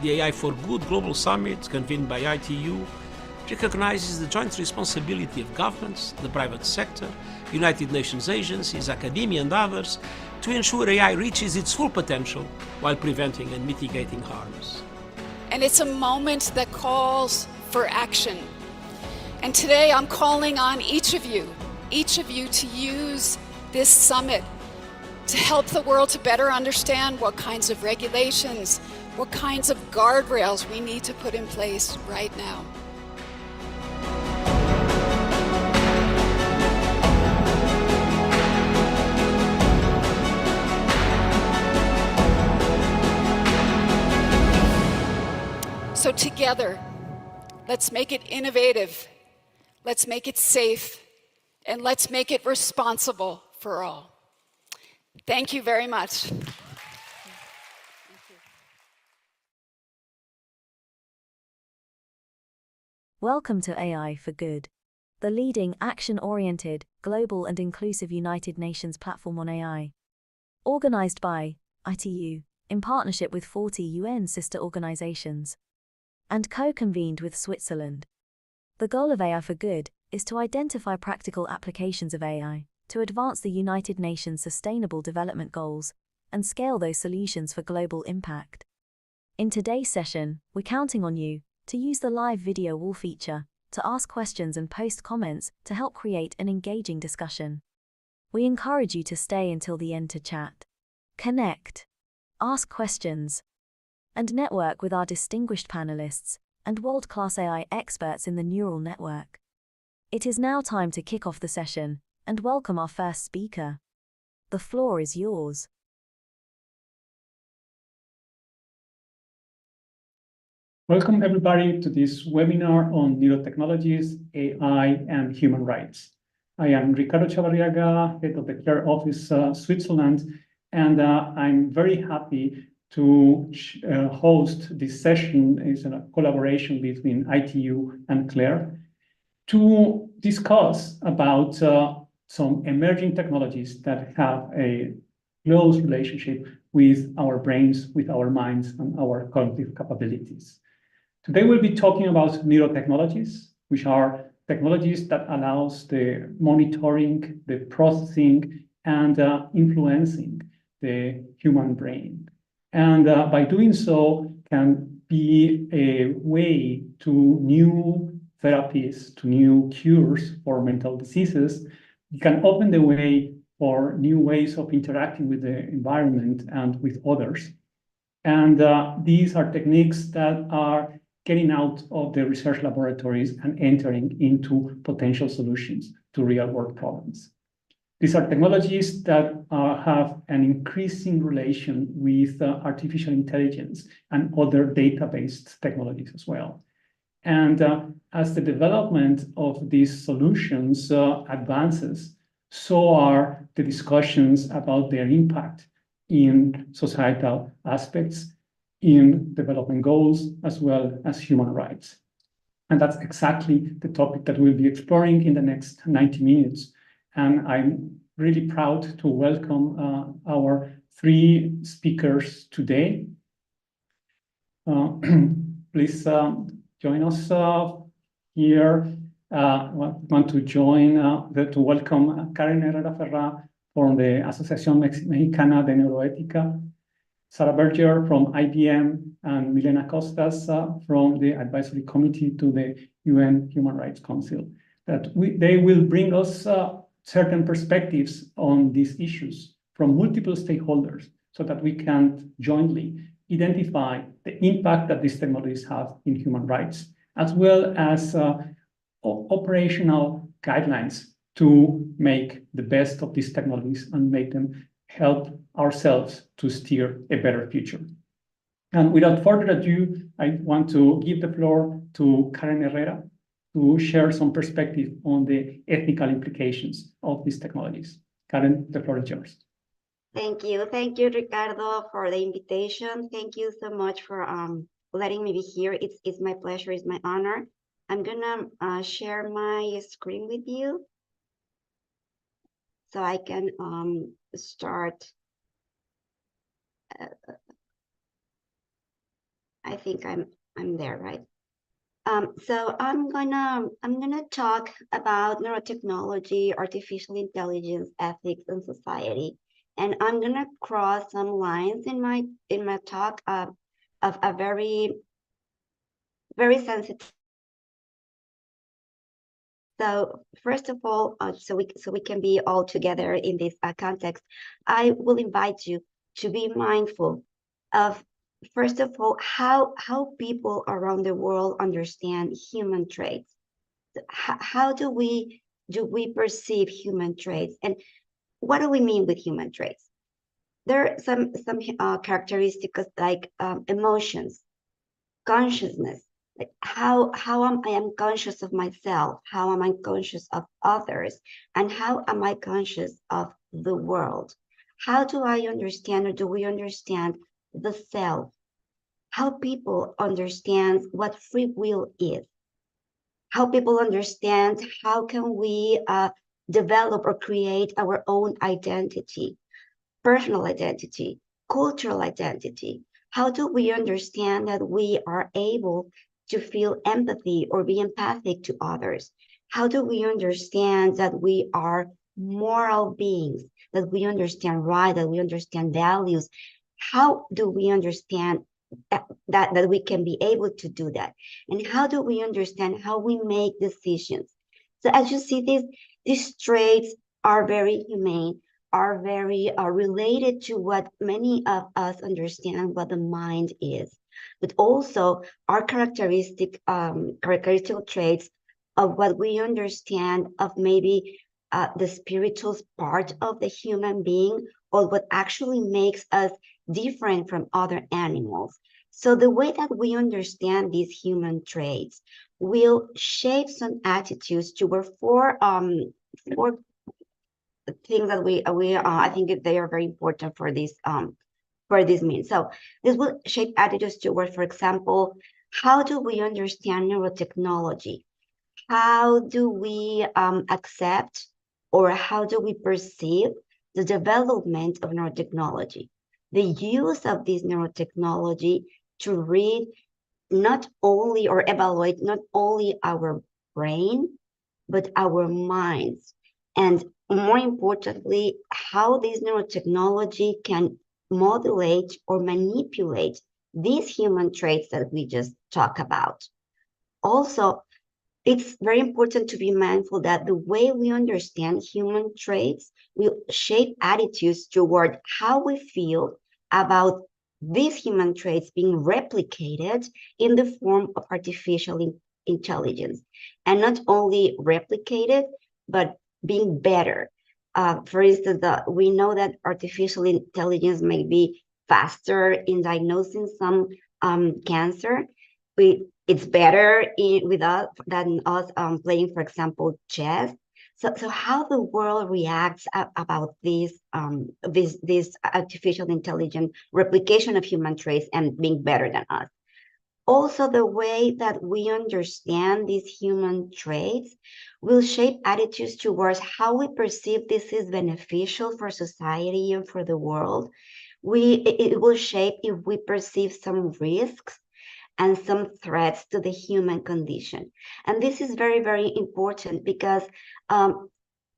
The AI for Good Global Summit, convened by ITU, recognizes the joint responsibility of governments, the private sector, United Nations agencies, academia, and others to ensure AI reaches its full potential while preventing and mitigating harms. And it's a moment that calls for action. And today I'm calling on each of you to use this summit to help the world to better understand what kinds of regulations, what kinds of guardrails we need to put in place right now. So together, let's make it innovative, let's make it safe, and let's make it responsible for all. Thank you very much. Welcome to AI for Good, the leading action-oriented, global and inclusive United Nations platform on AI. Organized by ITU, in partnership with 40 UN sister organizations, and co-convened with Switzerland. The goal of AI for Good is to identify practical applications of AI to advance the United Nations Sustainable Development Goals and scale those solutions for global impact. In today's session, we're counting on you to use the live video wall feature to ask questions and post comments to help create an engaging discussion. We encourage you to stay until the end to chat, connect, ask questions, and network with our distinguished panelists and world-class AI experts in the neural network. It is now time to kick off the session and welcome our first speaker. The floor is yours. Welcome everybody to this webinar on neurotechnologies, AI, and human rights. I am Ricardo Chavarriaga, head of the CLARE office, Switzerland, and I'm very happy to host this session. It's a collaboration between ITU and CLARE to discuss about some emerging technologies that have a close relationship with our brains, with our minds, and our cognitive capabilities. Today we'll be talking about neurotechnologies, which are technologies that allows the monitoring, the processing, and influencing the human brain. And by doing so can be a way to new therapies, to new cures for mental diseases. It can open the way for new ways of interacting with the environment and with others. And these are techniques that are getting out of the research laboratories and entering into potential solutions to real-world problems. These are technologies that have an increasing relation with artificial intelligence and other data-based technologies as well. And as the development of these solutions advances, so are the discussions about their impact in societal aspects, in development goals, as well as human rights. And that's exactly the topic that we'll be exploring in the next 90 minutes. And I'm really proud to welcome our three speakers today. Please join us here. I want to welcome Karen Herrera Ferrá from the Asociación Mexicana de Neuroética, Sarah Berger from IBM, and Milena Costas from the Advisory Committee to the UN Human Rights Council. They will bring us certain perspectives on these issues from multiple stakeholders so that we can jointly identify the impact that these technologies have in human rights, as well as operational guidelines to make the best of these technologies and make them help ourselves to steer a better future. And without further ado, I want to give the floor to Karen Herrera to share some perspective on the ethical implications of these technologies. Karen, the floor is yours. Thank you, Ricardo, for the invitation. Thank you so much for letting me be here. It's my pleasure, it's my honor. I'm gonna share my screen with you so I can start. I think I'm there, right? So I'm gonna talk about neurotechnology, artificial intelligence, ethics, and society, and I'm gonna cross some lines in my talk of a very sensitive. So first of all, so we can be all together in this context, I will invite you to be mindful of, first of all, how people around the world understand human traits. How do we perceive human traits, and what do we mean with human traits? There are some characteristics like emotions, consciousness, like I am conscious of myself, how am I conscious of others, and how am I conscious of the world? How do I understand, or do we understand, the self? How people understand what free will is? How people understand how can we develop or create our own identity, personal identity, cultural identity? How do we understand that we are able to feel empathy or be empathic to others? How do we understand that we are moral beings, that we understand right, that we understand values? How do we understand that we can be able to do that? And how do we understand how we make decisions? So as you see, these traits are very humane, are very related to what many of us understand what the mind is, but also are characteristical traits of what we understand of maybe the spiritual part of the human being, or what actually makes us different from other animals. So the way that we understand these human traits will shape some attitudes toward four things that we I think they are very important for this means. So this will shape attitudes toward, for example, how do we understand neurotechnology? How do we accept, or how do we perceive the development of neurotechnology? The use of this neurotechnology to read not only, or evaluate not only our brain, but our minds. And more importantly, how this neurotechnology can modulate or manipulate these human traits that we just talked about. Also, it's very important to be mindful that the way we understand human traits will shape attitudes toward how we feel about these human traits being replicated in the form of artificial intelligence. And not only replicated, but being better. For instance, we know that artificial intelligence may be faster in diagnosing some cancer. It's better with us than us playing, for example, chess. So how the world reacts about this artificial intelligence replication of human traits and being better than us. Also, the way that we understand these human traits will shape attitudes towards how we perceive this is beneficial for society and for the world. It will shape if we perceive some risks and some threats to the human condition. And this is very, very important because all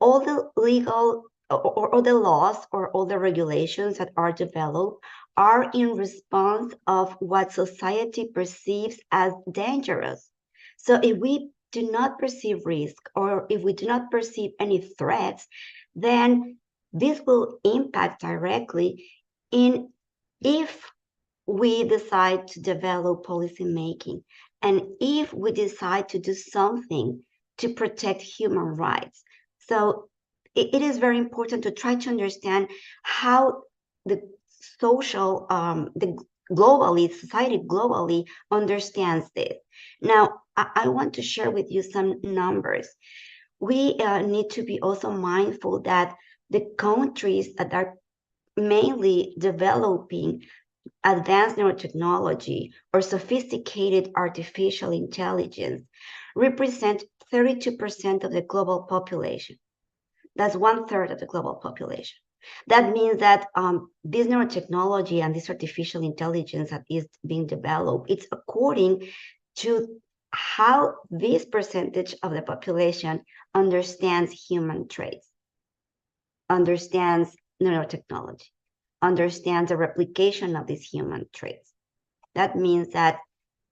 the legal or all the laws or all the regulations that are developed are in response of what society perceives as dangerous. So if we do not perceive risk, or if we do not perceive any threats, then this will impact directly in if we decide to develop policy making, and if we decide to do something to protect human rights. So it is very important to try to understand how the society globally understands this. Now, I want to share with you some numbers. We need to be also mindful that the countries that are mainly developing advanced neurotechnology or sophisticated artificial intelligence represent 32% of the global population. That's 1/3 of the global population. That means that this neurotechnology and this artificial intelligence that is being developed, it's according to how this percentage of the population understands human traits, understands neurotechnology, understands the replication of these human traits. That means that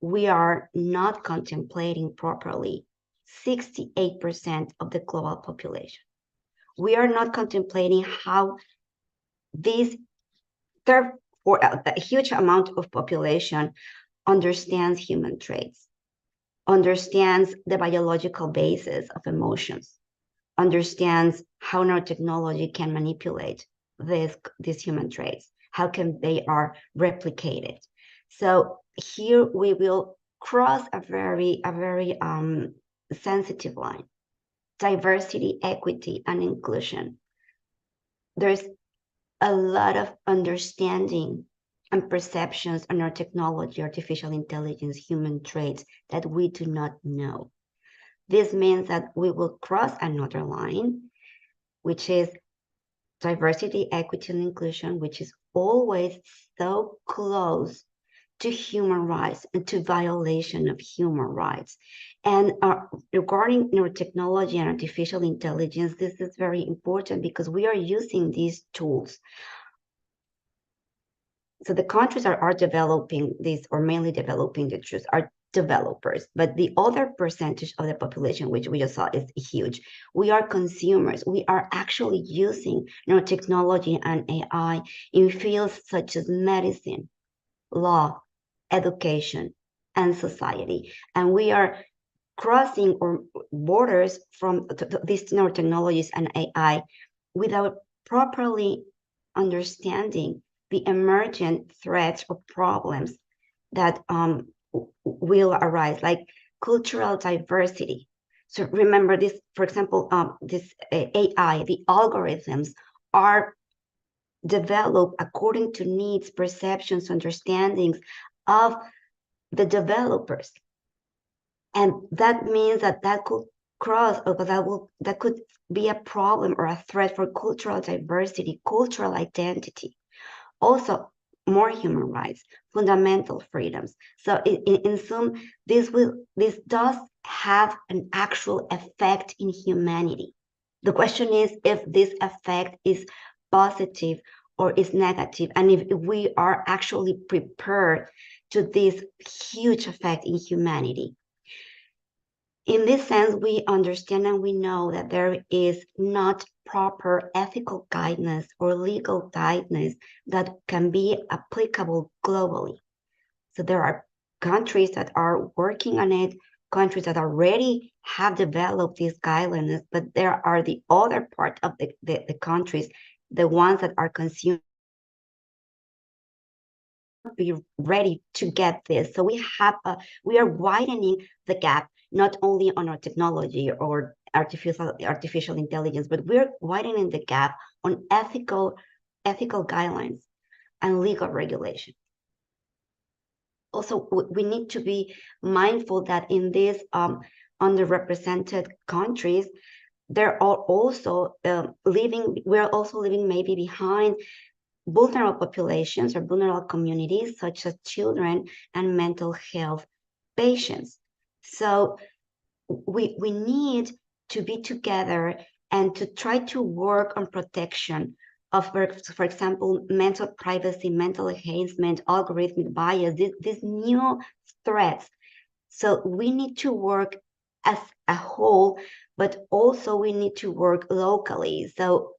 we are not contemplating properly 68% of the global population. We are not contemplating how this or a huge amount of population understands human traits, understands the biological basis of emotions, understands how neurotechnology can manipulate these human traits, how can they are replicated. So here we will cross a very sensitive line. Diversity, equity, and inclusion. There's a lot of understanding and perceptions on our technology, artificial intelligence, human traits that we do not know. This means that we will cross another line, which is diversity, equity, and inclusion, which is always so close to human rights and to violation of human rights. And regarding neurotechnology and artificial intelligence, this is very important because we are using these tools. So the countries that are developing this, or mainly developing the tools, are developers, but the other percentage of the population, which we just saw, is huge. We are consumers. We are actually using neurotechnology and AI in fields such as medicine, law, education, and society. And we are crossing or borders from these neurotechnologies and AI without properly understanding the emergent threats or problems that will arise, like cultural diversity. So remember this, for example, this AI, the algorithms are developed according to needs, perceptions, understandings of the developers. And that means that could cross, or that could be a problem or a threat for cultural diversity, cultural identity. Also, more human rights, fundamental freedoms. So in sum, this does have an actual effect in humanity. The question is if this effect is positive or is negative, and if we are actually prepared to this huge effect in humanity. In this sense, we understand and we know that there is not proper ethical guidance or legal guidance that can be applicable globally. So there are countries that are working on it, countries that already have developed these guidelines, but there are the other part of the countries, the ones that are consuming, be ready to get this. So we are widening the gap, not only on our technology or artificial intelligence, but we're widening the gap on ethical guidelines and legal regulation. Also, we need to be mindful that in these underrepresented countries, there are also we're also living maybe behind vulnerable populations or vulnerable communities, such as children and mental health patients. So we need to be together and to try to work on protection of, for example, mental privacy, mental enhancement, algorithmic bias, these new threats. So we need to work as a whole, but also we need to work locally. So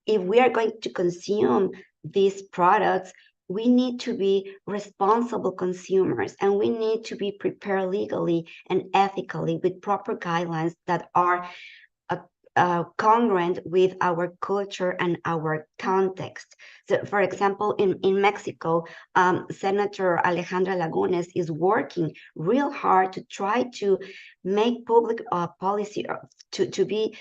if we are going to consume these products, we need to be responsible consumers, and we need to be prepared legally and ethically with proper guidelines that are congruent with our culture and our context. So, for example, in Mexico, Senator Alejandra Lagunes is working real hard to try to make public policy to be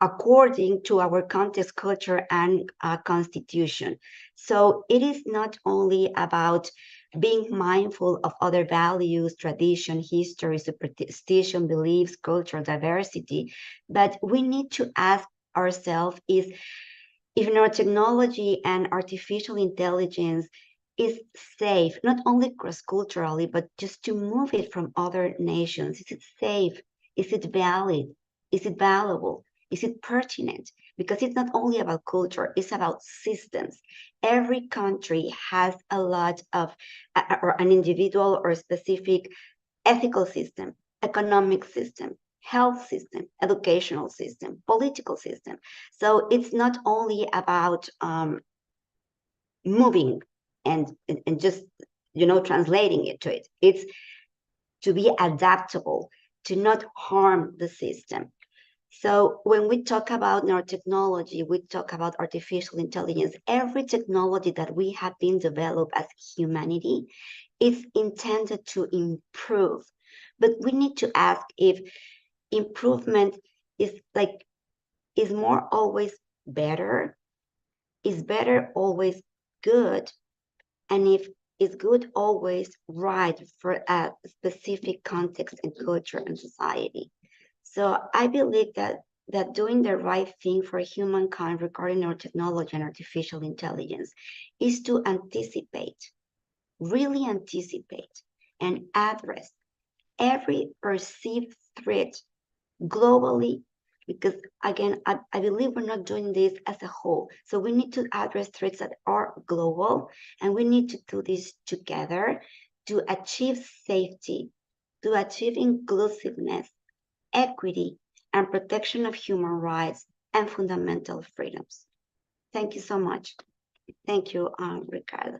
according to our context, culture, and constitution. So it is not only about being mindful of other values, tradition, history, superstition, beliefs, cultural diversity, but we need to ask ourselves, is if neurotechnology and artificial intelligence is safe, not only cross-culturally, but just to move it from other nations, is it safe? Is it valid? Is it valuable? Is it pertinent? Because it's not only about culture, it's about systems. Every country has a lot of, or an individual or specific ethical system, economic system, health system, educational system, political system. So it's not only about moving and just, translating it to it. It's to be adaptable, to not harm the system. So when we talk about neurotechnology, we talk about artificial intelligence. Every technology that we have been developed as humanity is intended to improve. But we need to ask if improvement is more always better? Is better always good? And if is good always right for a specific context and culture and society? So I believe that doing the right thing for humankind regarding neurotechnology and artificial intelligence is to anticipate, really anticipate, and address every perceived threat globally, because again, I believe we're not doing this as a whole. So we need to address threats that are global, and we need to do this together to achieve safety, to achieve inclusiveness, equity, and protection of human rights and fundamental freedoms. Thank you so much. Thank you, Ricardo.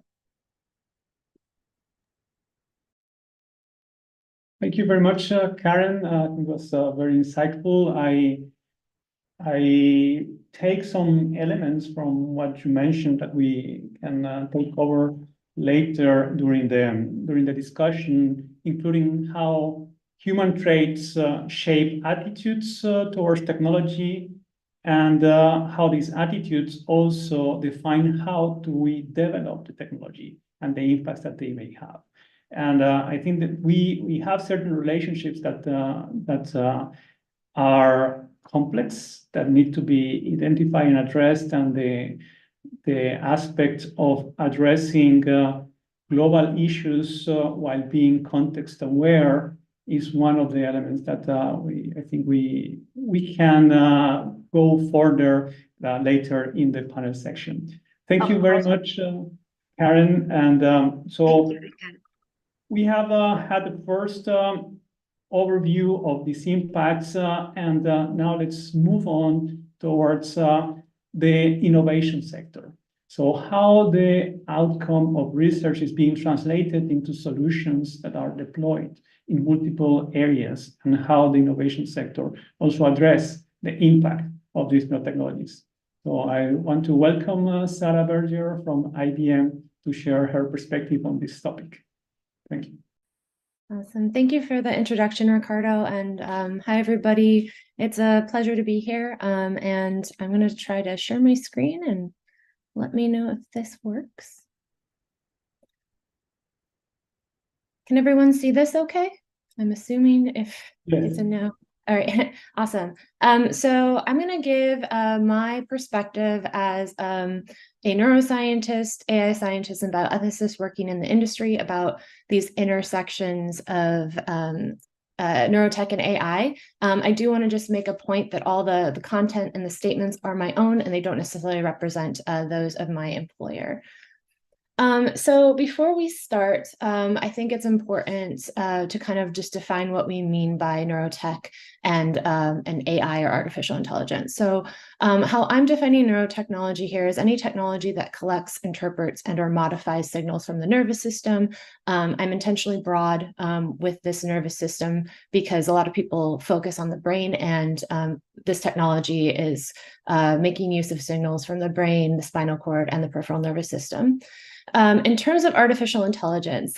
Thank you very much, Karen. It was very insightful. I take some elements from what you mentioned that we can take over later during the discussion, including how human traits shape attitudes towards technology, and how these attitudes also define how do we develop the technology and the impacts that they may have. And I think that we have certain relationships that are complex, that need to be identified and addressed, and the aspect of addressing global issues while being context aware is one of the elements that I think we can go further later in the panel section. Thank you very much, Karen. And so we have had the first overview of these impacts, and now let's move on towards the innovation sector. So how the outcome of research is being translated into solutions that are deployed in multiple areas, and how the innovation sector also address the impact of these new technologies. So I want to welcome Sarah Berger from IBM to share her perspective on this topic. Thank you. Awesome. Thank you for the introduction, Ricardo. And hi, everybody. It's a pleasure to be here. And I'm going to try to share my screen and let me know if this works. Can everyone see this okay? I'm assuming if it's a no. All right, awesome. So I'm going to give my perspective as a neuroscientist, AI scientist, and bioethicist working in the industry about these intersections of neurotech and AI. I do want to just make a point that all the content and the statements are my own, and they don't necessarily represent those of my employer. So before we start, I think it's important to kind of just define what we mean by neurotech and AI, or artificial intelligence. So how I'm defining neurotechnology here is any technology that collects, interprets, and or modifies signals from the nervous system. I'm intentionally broad with this nervous system because a lot of people focus on the brain, and this technology is making use of signals from the brain, the spinal cord, and the peripheral nervous system. In terms of artificial intelligence,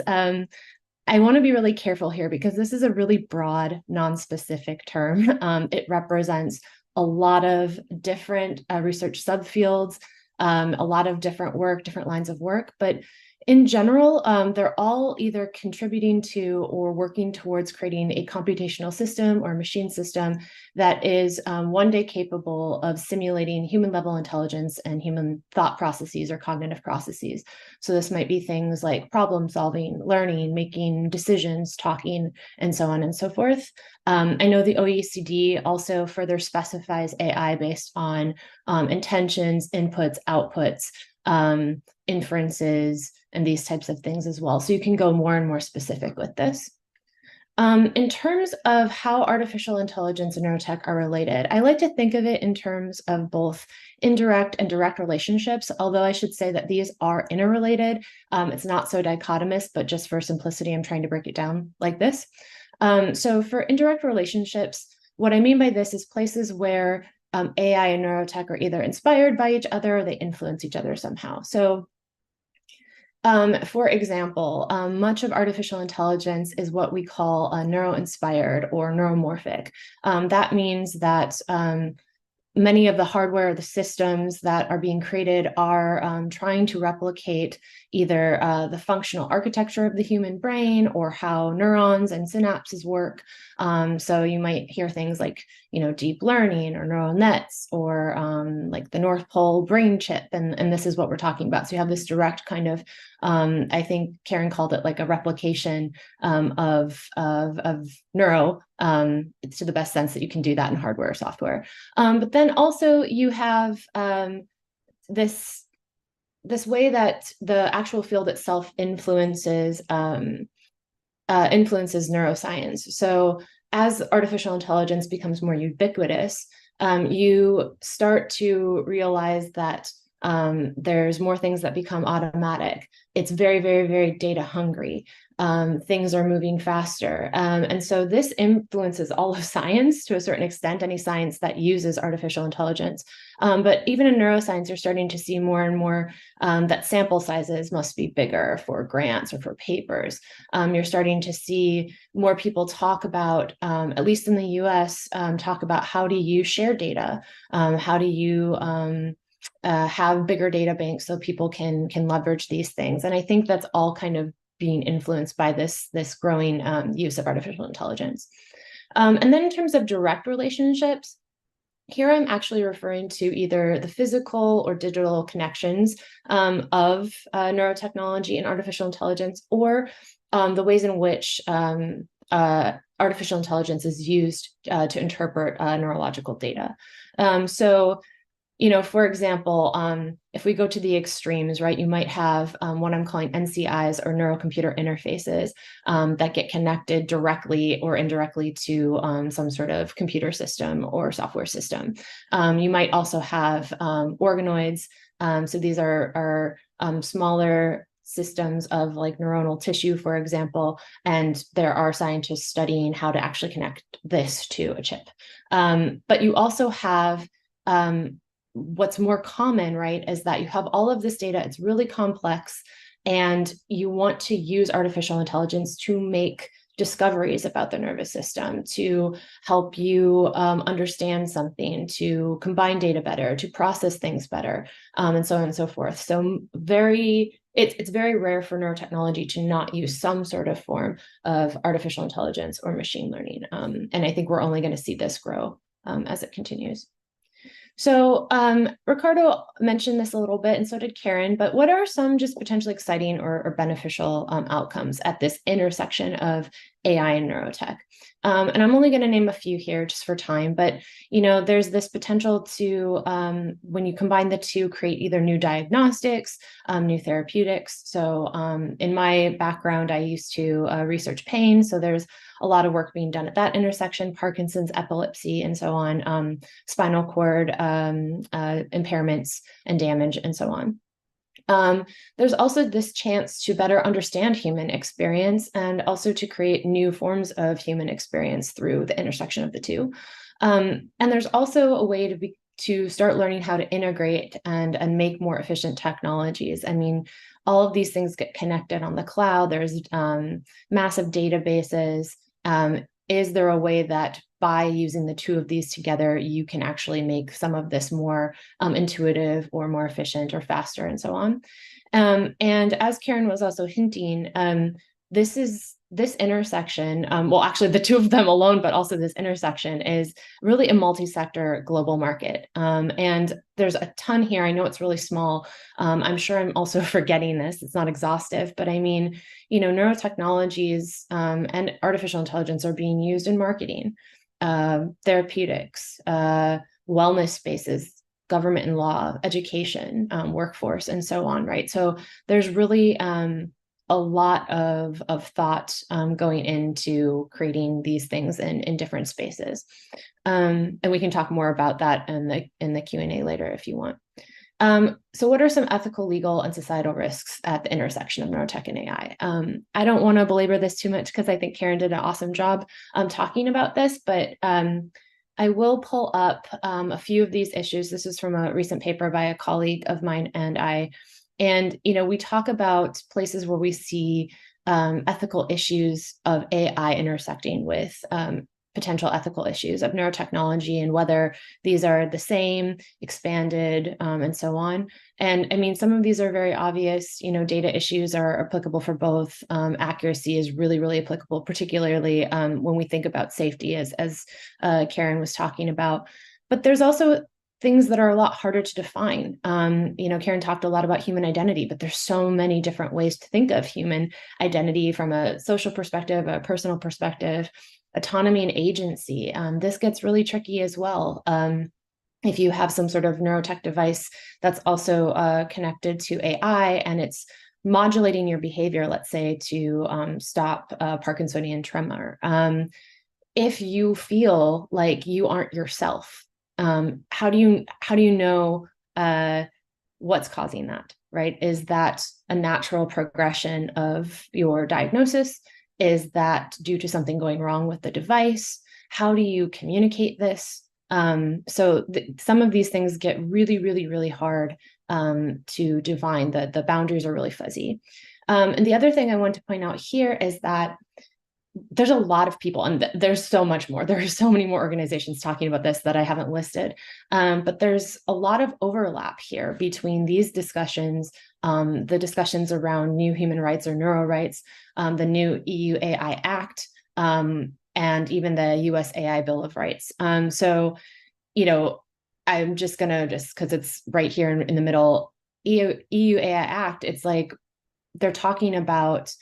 I want to be really careful here because this is a really broad, non-specific term. It represents a lot of different research subfields, a lot of different work, different lines of work, but In general, they're all either contributing to or working towards creating a computational system or machine system that is one day capable of simulating human-level intelligence and human thought processes or cognitive processes. So this might be things like problem solving, learning, making decisions, talking, and so on and so forth. I know the OECD also further specifies AI based on intentions, inputs, outputs, inferences, and these types of things as well. So you can go more and more specific with this. In terms of how artificial intelligence and neurotech are related, I like to think of it in terms of both indirect and direct relationships, although I should say that these are interrelated. It's not so dichotomous, but just for simplicity, I'm trying to break it down like this. So for indirect relationships, what I mean by this is places where AI and neurotech are either inspired by each other or they influence each other somehow. So for example, much of artificial intelligence is what we call neuro-inspired or neuromorphic. That means that many of the hardware, the systems that are being created are trying to replicate either the functional architecture of the human brain or how neurons and synapses work. So you might hear things like, deep learning or neural nets or like the North Pole brain chip. And this is what we're talking about. So you have this direct kind of, I think Karen called it like a replication of neuro to the best sense that you can do that in hardware or software. But then also you have this way that the actual field itself influences neuroscience. So as artificial intelligence becomes more ubiquitous, you start to realize that there's more things that become automatic. It's very, very, very data hungry. Things are moving faster. And so this influences all of science to a certain extent, any science that uses artificial intelligence. But even in neuroscience, you're starting to see more and more that sample sizes must be bigger for grants or for papers. You're starting to see more people talk about, at least in the US, talk about how do you share data? How do you have bigger data banks so people can leverage these things? And I think that's all kind of being influenced by this growing use of artificial intelligence. And then in terms of direct relationships, here I'm actually referring to either the physical or digital connections of neurotechnology and artificial intelligence, or the ways in which artificial intelligence is used to interpret neurological data. So for example, if we go to the extremes, right, you might have what I'm calling NCIs or neurocomputer interfaces that get connected directly or indirectly to some sort of computer system or software system. You might also have organoids. So these are smaller systems of like neuronal tissue, for example, and there are scientists studying how to actually connect this to a chip. But you also have what's more common, right, is that you have all of this data, it's really complex, and you want to use artificial intelligence to make discoveries about the nervous system, to help you understand something, to combine data better, to process things better, and so on and so forth. So it's very rare for neurotechnology to not use some sort of form of artificial intelligence or machine learning. And I think we're only going to see this grow as it continues. So Ricardo mentioned this a little bit, and so did Karen, but what are some just potentially exciting or beneficial outcomes at this intersection of AI and neurotech? And I'm only going to name a few here just for time, but there's this potential to, when you combine the two, create either new diagnostics, new therapeutics. So in my background, I used to research pain, so there's a lot of work being done at that intersection, Parkinson's, epilepsy, and so on, spinal cord impairments and damage, and so on. There's also this chance to better understand human experience and also to create new forms of human experience through the intersection of the two. And there's also a way to start learning how to integrate and make more efficient technologies. I mean, all of these things get connected on the cloud. There's massive databases. Is there a way that by using the two of these together, you can actually make some of this more intuitive or more efficient or faster and so on? And as Karen was also hinting, this intersection, well, actually the two of them alone, but also this intersection is really a multi-sector global market. And there's a ton here. I know it's really small. I'm sure I'm also forgetting this. It's not exhaustive, but I mean, neurotechnologies and artificial intelligence are being used in marketing, therapeutics, wellness spaces, government and law, education, workforce, and so on, right? So there's really a lot of thought going into creating these things in different spaces. And we can talk more about that in the Q&A later if you want. So what are some ethical, legal, and societal risks at the intersection of neurotech and AI? I don't want to belabor this too much because I think Karen did an awesome job talking about this, but I will pull up a few of these issues. This is from a recent paper by a colleague of mine and I. And, we talk about places where we see ethical issues of AI intersecting with potential ethical issues of neurotechnology and whether these are the same, expanded, and so on. And I mean, some of these are very obvious, data issues are applicable for both. Accuracy is really, really applicable, particularly when we think about safety, as Karen was talking about. But there's also things that are a lot harder to define. Karen talked a lot about human identity, but there's so many different ways to think of human identity from a social perspective, a personal perspective, autonomy and agency. This gets really tricky as well. If you have some sort of neurotech device that's also connected to AI and it's modulating your behavior, let's say to stop Parkinsonian tremor. If you feel like you aren't yourself, how do you know what's causing that, right? Is that a natural progression of your diagnosis? Is that due to something going wrong with the device? How do you communicate this? So some of these things get really, really, really hard to define. The boundaries are really fuzzy. And the other thing I want to point out here is that there's a lot of people, and there's so much more. There are so many more organizations talking about this that I haven't listed. But there's a lot of overlap here between these discussions, the discussions around new human rights or neuro rights, the new EU AI Act, and even the US AI Bill of Rights. So, I'm just gonna, because it's right here in the middle, EU AI Act, it's like they're talking about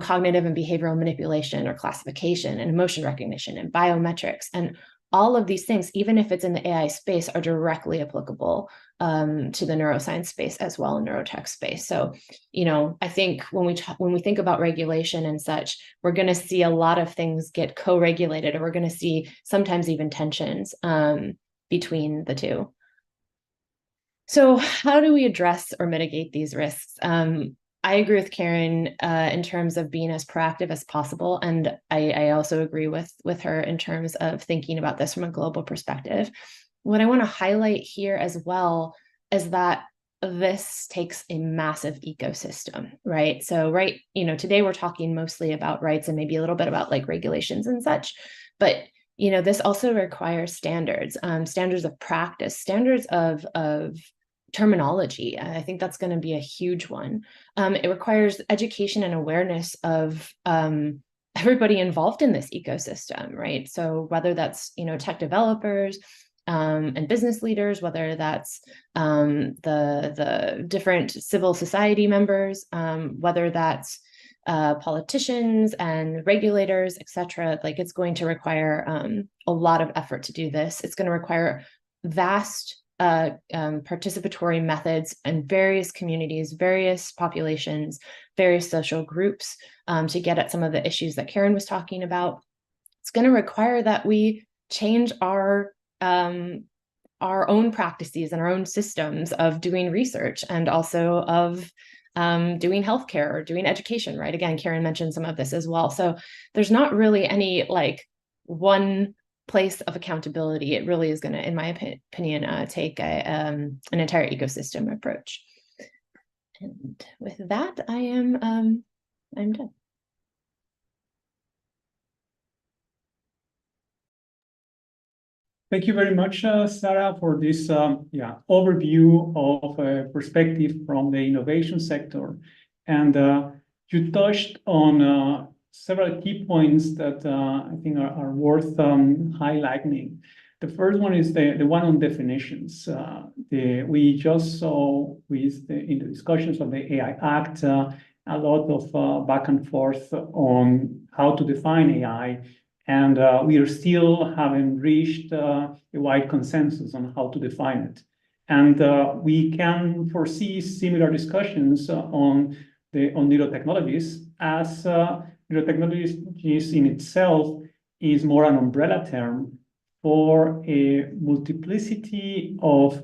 cognitive and behavioral manipulation or classification and emotion recognition and biometrics. And all of these things, even if it's in the AI space, are directly applicable to the neuroscience space as well, in neurotech space. So, I think when we think about regulation and such, we're going to see a lot of things get co-regulated, or we're going to see sometimes even tensions between the two. So how do we address or mitigate these risks? I agree with Karen in terms of being as proactive as possible. And I also agree with her in terms of thinking about this from a global perspective. What I want to highlight here as well is that this takes a massive ecosystem, right? So today we're talking mostly about rights and maybe a little bit about like regulations and such, but this also requires standards, standards of practice, standards of terminology. I think that's going to be a huge one. It requires education and awareness of everybody involved in this ecosystem, right? So whether that's, tech developers and business leaders, whether that's the different civil society members, whether that's politicians and regulators, et cetera, like it's going to require a lot of effort to do this. It's going to require vast participatory methods in various communities, various populations, various social groups to get at some of the issues that Karen was talking about. It's going to require that we change our own practices and our own systems of doing research and also of doing healthcare or doing education, right? Again, Karen mentioned some of this as well. So there's not really any like one place of accountability. It really is going to, in my opinion, take an entire ecosystem approach. And with that, I'm done. Thank you very much, Sarah, for this overview of perspective from the innovation sector. And you touched on several key points that I think are worth highlighting. The first one is the one on definitions. We just saw in the discussions of the AI Act a lot of back and forth on how to define AI. And we are still haven't reached a wide consensus on how to define it. And we can foresee similar discussions on neurotechnologies, as neurotechnologies in itself is more an umbrella term for a multiplicity of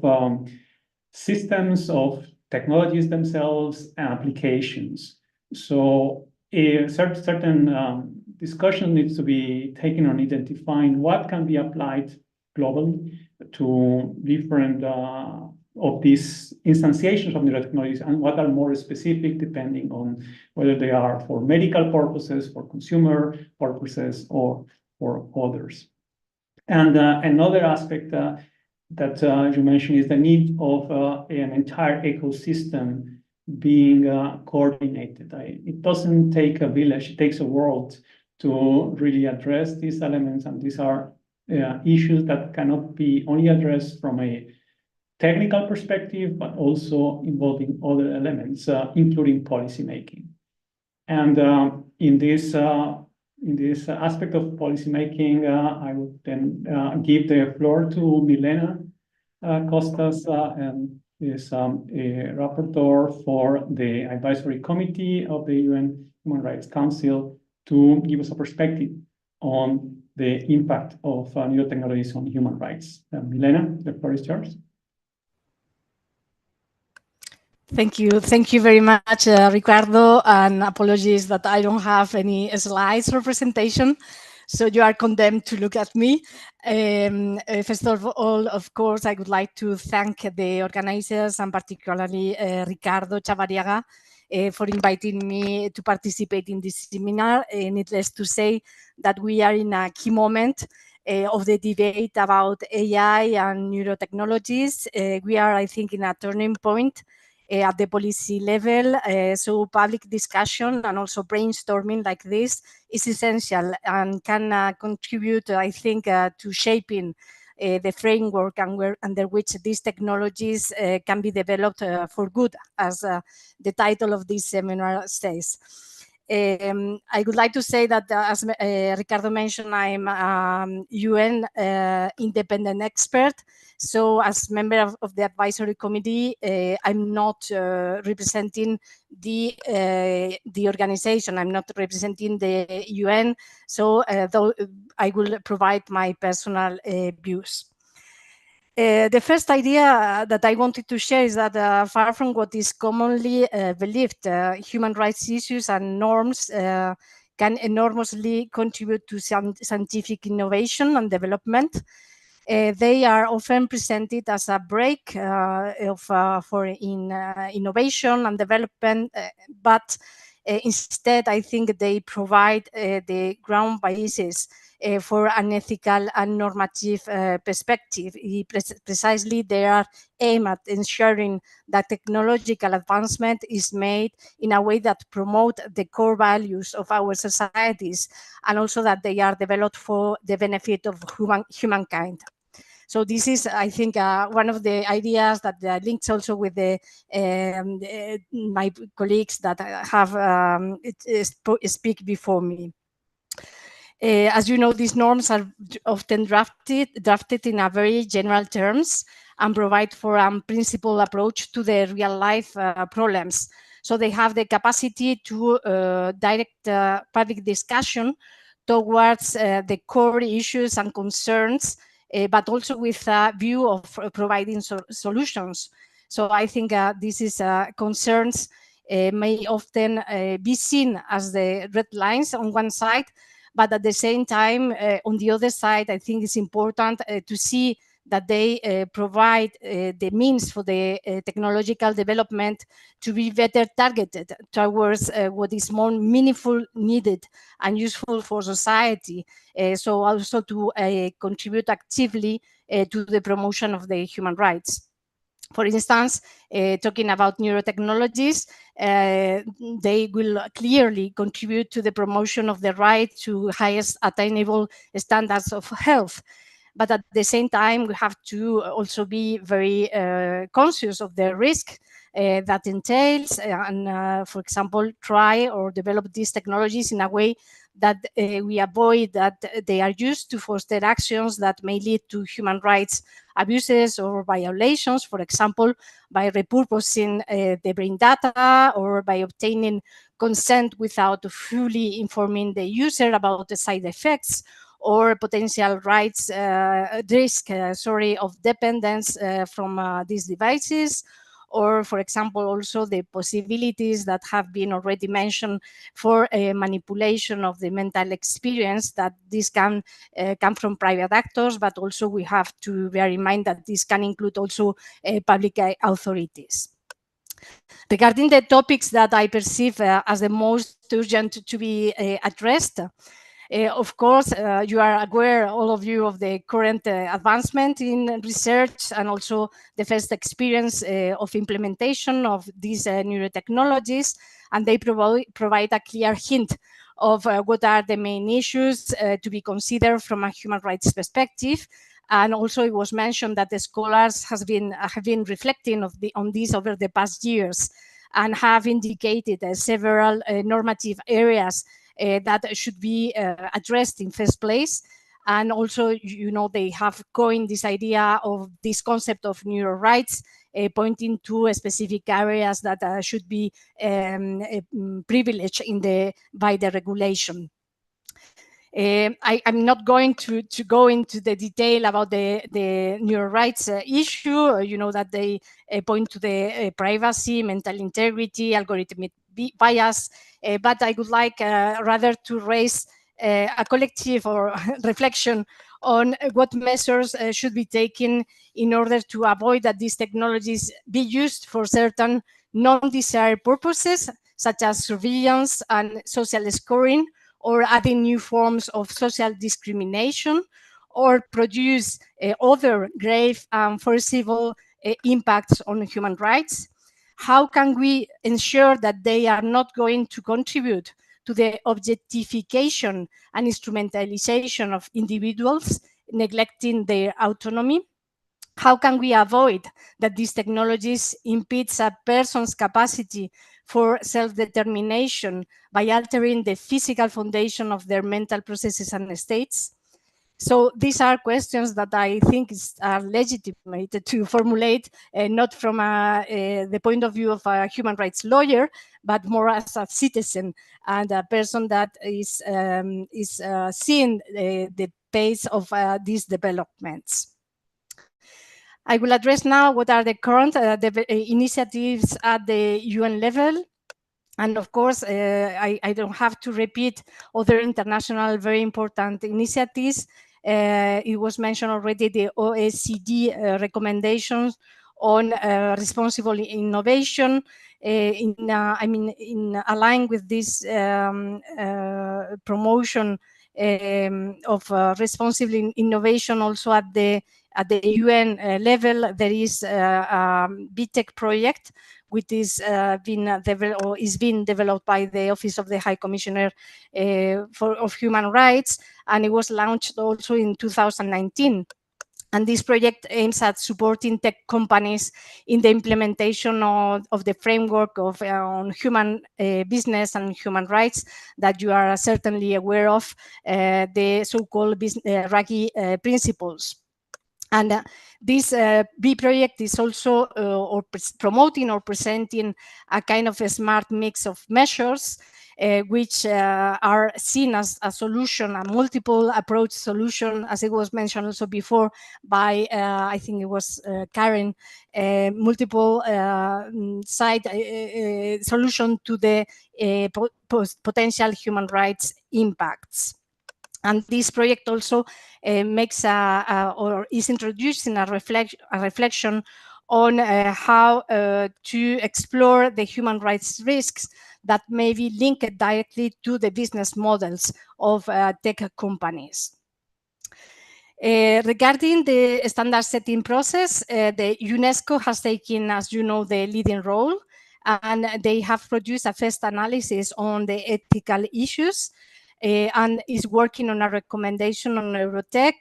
systems, of technologies themselves, and applications. So a certain discussion needs to be taken on identifying what can be applied globally to different of these instantiations of neurotechnologies, and what are more specific depending on whether they are for medical purposes, for consumer purposes, or for others. And another aspect that you mentioned is the need of an entire ecosystem being coordinated. It doesn't take a village, it takes a world to really address these elements, and these are issues that cannot be only addressed from a technical perspective, but also involving other elements, including policymaking. And in this aspect of policymaking, I would then give the floor to Milena Costas, and is a rapporteur for the Advisory Committee of the UN Human Rights Council, to give us a perspective on the impact of neurotechnologies on human rights. Milena, the floor is yours. Thank you very much, Ricardo, and apologies that I don't have any slides or presentation, so you are condemned to look at me. First of all, of course, I would like to thank the organizers, and particularly Ricardo Chavariaga, for inviting me to participate in this seminar. Needless to say that we are in a key moment of the debate about AI and neurotechnologies. We are, I think, in a turning point at the policy level, so public discussion and also brainstorming like this is essential and can contribute, I think, to shaping the framework under which these technologies can be developed for good, as the title of this seminar says. I would like to say that, as Ricardo mentioned, I'm UN independent expert. So as member of the advisory committee, I'm not representing the organization. I'm not representing the UN. So though I will provide my personal views. The first idea that I wanted to share is that far from what is commonly believed, human rights issues and norms can enormously contribute to scientific innovation and development. They are often presented as a break for innovation and development, but instead I think they provide the ground basis for an ethical and normative perspective. Precisely, they are aimed at ensuring that technological advancement is made in a way that promote the core values of our societies, and also that they are developed for the benefit of humankind. So this is, I think, one of the ideas that links also with my colleagues that have speak before me. As you know, these norms are often drafted in a very general terms and provide for a principled approach to the real life problems. So they have the capacity to direct public discussion towards the core issues and concerns, but also with a view of providing solutions. So I think this is concerns may often be seen as the red lines on one side, but at the same time, on the other side, I think it's important to see that they provide the means for the technological development to be better targeted towards what is more meaningful, needed, and useful for society. So also to contribute actively to the promotion of the human rights. For instance, talking about neurotechnologies, they will clearly contribute to the promotion of the right to highest attainable standards of health. But at the same time, we have to also be very conscious of the risk that entails, and for example, try or develop these technologies in a way that we avoid that they are used to foster actions that may lead to human rights abuses or violations, for example, by repurposing the brain data or by obtaining consent without fully informing the user about the side effects or potential rights risk of dependence from these devices, or for example also the possibilities that have been already mentioned for manipulation of the mental experience, that this can come from private actors, but also we have to bear in mind that this can include also public authorities. Regarding the topics that I perceive as the most urgent to be addressed, of course, you are aware, all of you, of the current advancement in research and also the first experience of implementation of these neurotechnologies, and they provide a clear hint of what are the main issues to be considered from a human rights perspective. And also it was mentioned that the scholars have been reflecting on this over the past years and have indicated several normative areas that should be addressed in first place. And also, they have coined this idea of this concept of neuro rights, pointing to specific areas that should be privileged by the regulation. I'm not going to go into the detail about the neuro rights issue. You know that they point to the privacy, mental integrity, algorithmic bias, but I would like rather to raise a collective or reflection on what measures should be taken in order to avoid that these technologies be used for certain non-desired purposes, such as surveillance and social scoring, or adding new forms of social discrimination, or produce other grave and foreseeable impacts on human rights. How can we ensure that they are not going to contribute to the objectification and instrumentalization of individuals, neglecting their autonomy? How can we avoid that these technologies impede a person's capacity for self-determination by altering the physical foundation of their mental processes and states? So these are questions that I think are legitimate to formulate, not from the point of view of a human rights lawyer, but more as a citizen and a person that is seeing the pace of these developments. I will address now what are the current initiatives at the UN level. And of course, I don't have to repeat other international very important initiatives. It was mentioned already, the OECD recommendations on responsible innovation. In align with this promotion of responsible innovation, also at the UN level, there is a BTEC project, which is being developed by the Office of the High Commissioner of Human Rights, and it was launched also in 2019. And this project aims at supporting tech companies in the implementation of the framework of on human business and human rights that you are certainly aware of, the so-called Ruggie principles. And this B project is also promoting or presenting a kind of a smart mix of measures which are seen as a solution, a multiple approach solution, as it was mentioned also before by, I think it was Karen, multiple side solution to the potential human rights impacts. And this project also makes or is introducing a reflection on how to explore the human rights risks that may be linked directly to the business models of tech companies. Regarding the standard setting process, the UNESCO has taken, as you know, the leading role, and they have produced a first analysis on the ethical issues and is working on a recommendation on Neurotech,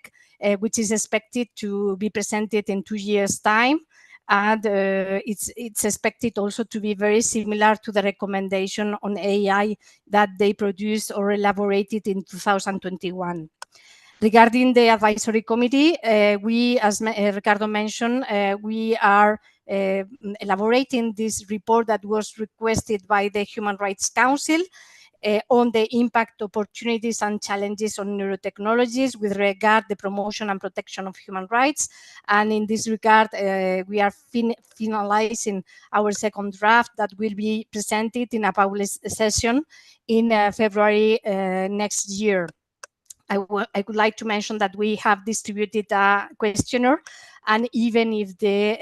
which is expected to be presented in 2 years' time. And it's expected also to be very similar to the recommendation on AI that they produced or elaborated in 2021. Regarding the advisory committee, we, as Ricardo mentioned, we are elaborating this report that was requested by the Human Rights Council on the impact, opportunities and challenges on neurotechnologies with regard the promotion and protection of human rights. And in this regard, we are finalizing our second draft that will be presented in a public session in February next year. I would like to mention that we have distributed a questionnaire, and even if the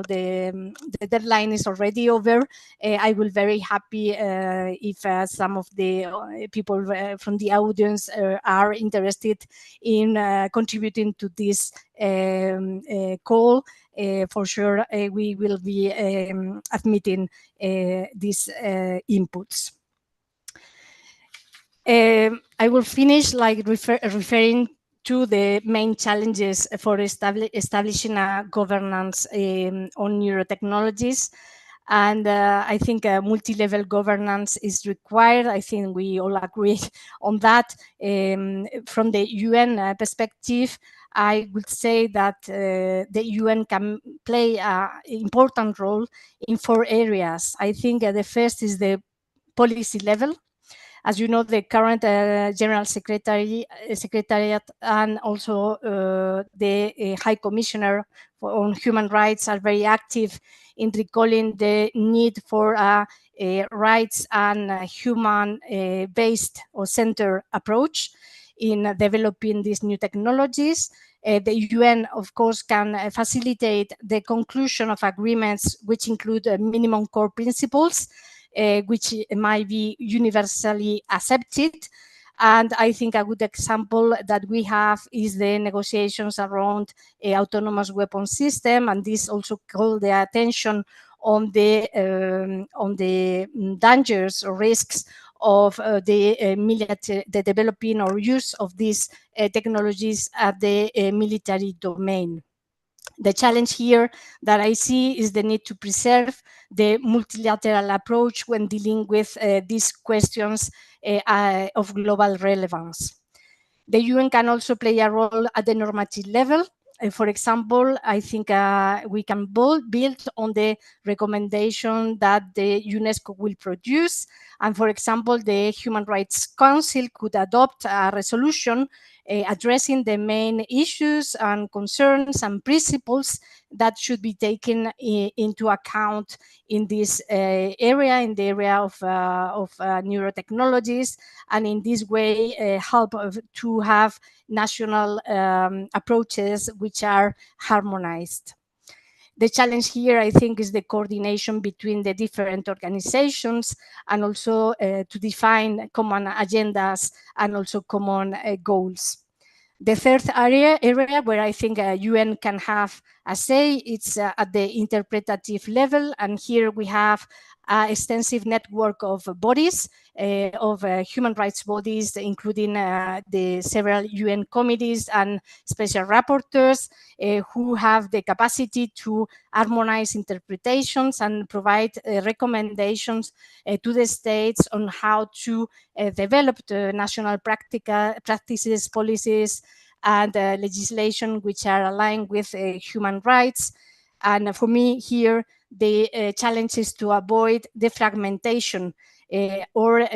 the deadline is already over, I will very happy if some of the people from the audience are interested in contributing to this call. For sure, we will be admitting these inputs. I will finish referring to the main challenges for establishing a governance on neurotechnologies. And I think multi-level governance is required. I think we all agree on that. From the UN perspective, I would say that the UN can play an important role in 4 areas. I think the first is the policy level. As you know, the current General Secretariat and also the High Commissioner on Human Rights are very active in recalling the need for a rights and human-based or center approach in developing these new technologies. The UN, of course, can facilitate the conclusion of agreements which include minimum core principles, which might be universally accepted. And I think a good example that we have is the negotiations around autonomous weapon system, and this also called the attention on the dangers or risks of the developing or use of these technologies at the military domain. The challenge here that I see is the need to preserve the multilateral approach when dealing with these questions of global relevance. The UN can also play a role at the normative level. For example, I think we can build on the recommendation that the UNESCO will produce. And for example, the Human Rights Council could adopt a resolution addressing the main issues and concerns and principles that should be taken into account in this area, in the area of neurotechnologies, and in this way help to have national approaches which are harmonized. The challenge here, I think, is the coordination between the different organizations and also to define common agendas and also common goals. The third area where I think UN can have a say, it's at the interpretative level. And here we have an extensive network of bodies, of human rights bodies, including the several UN committees and special rapporteurs who have the capacity to harmonize interpretations and provide recommendations to the states on how to develop the national practices, policies, and legislation which are aligned with human rights. And for me here, the challenge is to avoid the fragmentation or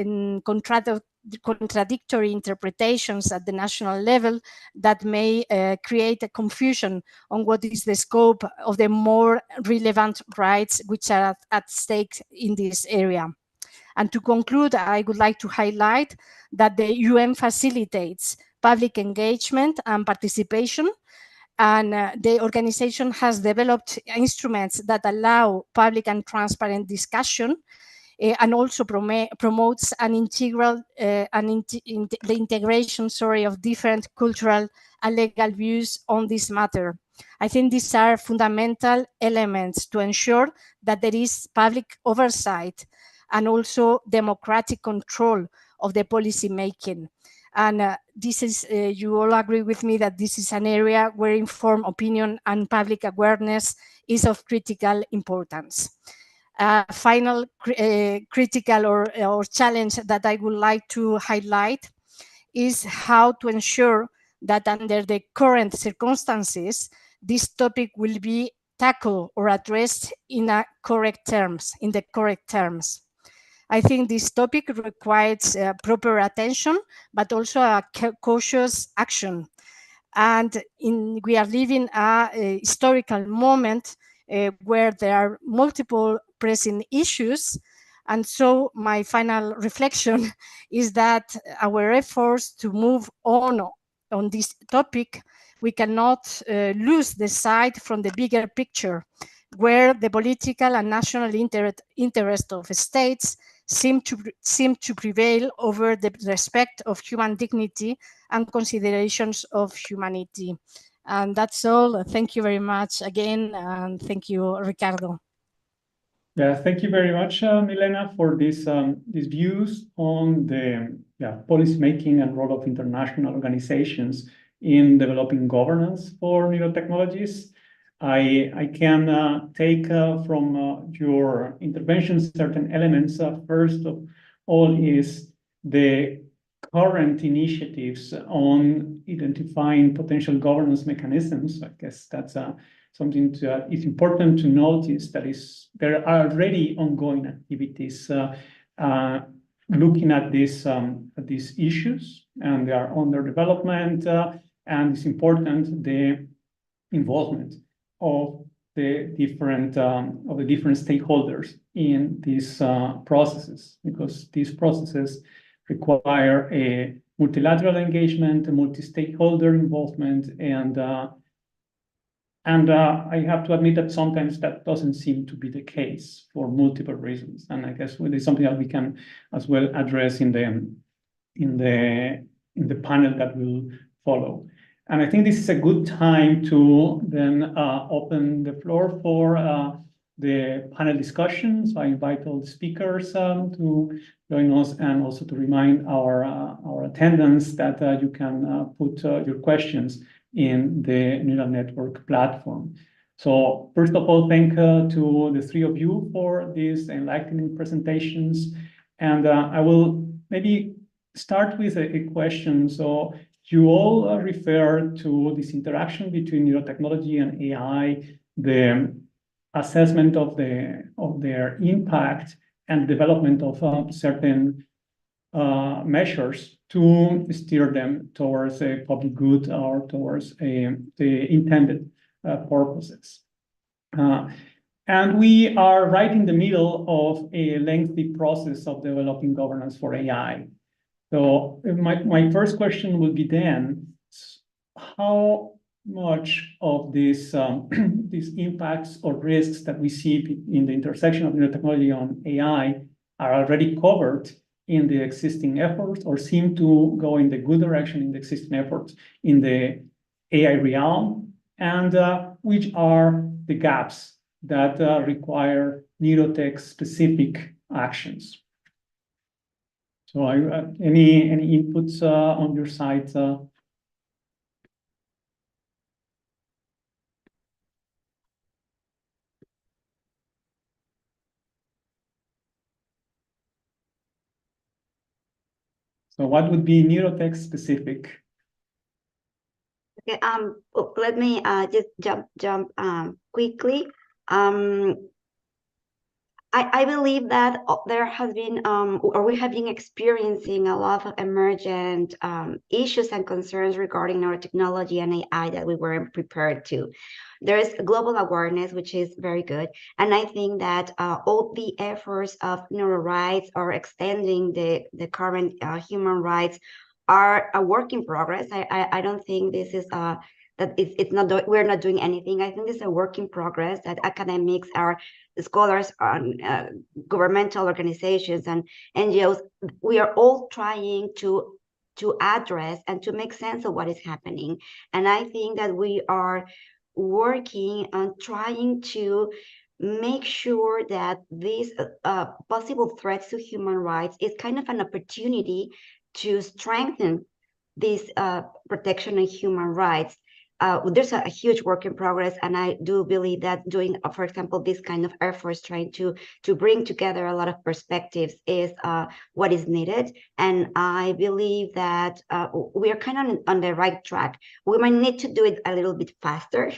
contradictory interpretations at the national level that may create a confusion on what is the scope of the more relevant rights which are at stake in this area. And to conclude, I would like to highlight that the UN facilitates public engagement and participation, and the organization has developed instruments that allow public and transparent discussion and also promotes an integral, the integration, of different cultural and legal views on this matter. I think these are fundamental elements to ensure that there is public oversight and also democratic control of the policy making. And this is, you all agree with me that this is an area where informed opinion and public awareness is of critical importance. Final critical or challenge that I would like to highlight is how to ensure that under the current circumstances, this topic will be tackled or addressed in the correct terms. I think this topic requires proper attention, but also a cautious action. And we are living a historical moment where there are multiple pressing issues. And so my final reflection is that our efforts to move on this topic, we cannot lose the sight from the bigger picture, where the political and national interest of states seem to prevail over the respect of human dignity and considerations of humanity. And that's all. Thank you very much again, and thank you, Ricardo. Yeah, thank you very much, Milena, for these views on the policy making and role of international organizations in developing governance for neurotechnologies. I can take from your interventions certain elements. First of all is the current initiatives on identifying potential governance mechanisms. I guess that's something that is important to notice, that there are already ongoing activities looking at these issues, and they are under development, and it's important the involvement of the different stakeholders in these processes, because these processes require a multilateral engagement, a multi-stakeholder involvement, and I have to admit that sometimes that doesn't seem to be the case for multiple reasons. And I guess it's something that we can as well address in the panel that will follow. And I think this is a good time to then open the floor for the panel discussion. So I invite all the speakers to join us, and also to remind our attendants that you can put your questions in the neural network platform. So first of all, thank to the three of you for these enlightening presentations. And I will maybe start with a question. So you all refer to this interaction between neurotechnology and AI, the assessment of their impact and development of certain measures to steer them towards a public good or towards the intended purposes. And we are right in the middle of a lengthy process of developing governance for AI. So my first question would be then, how much of these impacts or risks that we see in the intersection of neurotechnology and AI are already covered in the existing efforts, or seem to go in the good direction in the existing efforts in the AI realm, and which are the gaps that require neurotech-specific actions? So any inputs on your side? So what would be neurotech specific? Okay, let me just jump quickly. I believe that there has been, or we have been experiencing a lot of emergent issues and concerns regarding neurotechnology and AI that we weren't prepared to. There is global awareness, which is very good. And I think that all the efforts of neuro rights or extending the current human rights are a work in progress. I don't think this is that we're not doing anything. I think this is a work in progress, that academics, our scholars, governmental organizations and NGOs, we are all trying to address and to make sense of what is happening. And I think that we are working on trying to make sure that these possible threats to human rights is kind of an opportunity to strengthen this protection of human rights. There's a huge work in progress, and I do believe that doing, for example, this kind of efforts, trying to bring together a lot of perspectives is what is needed. And I believe that we are kind of on the right track. We might need to do it a little bit faster.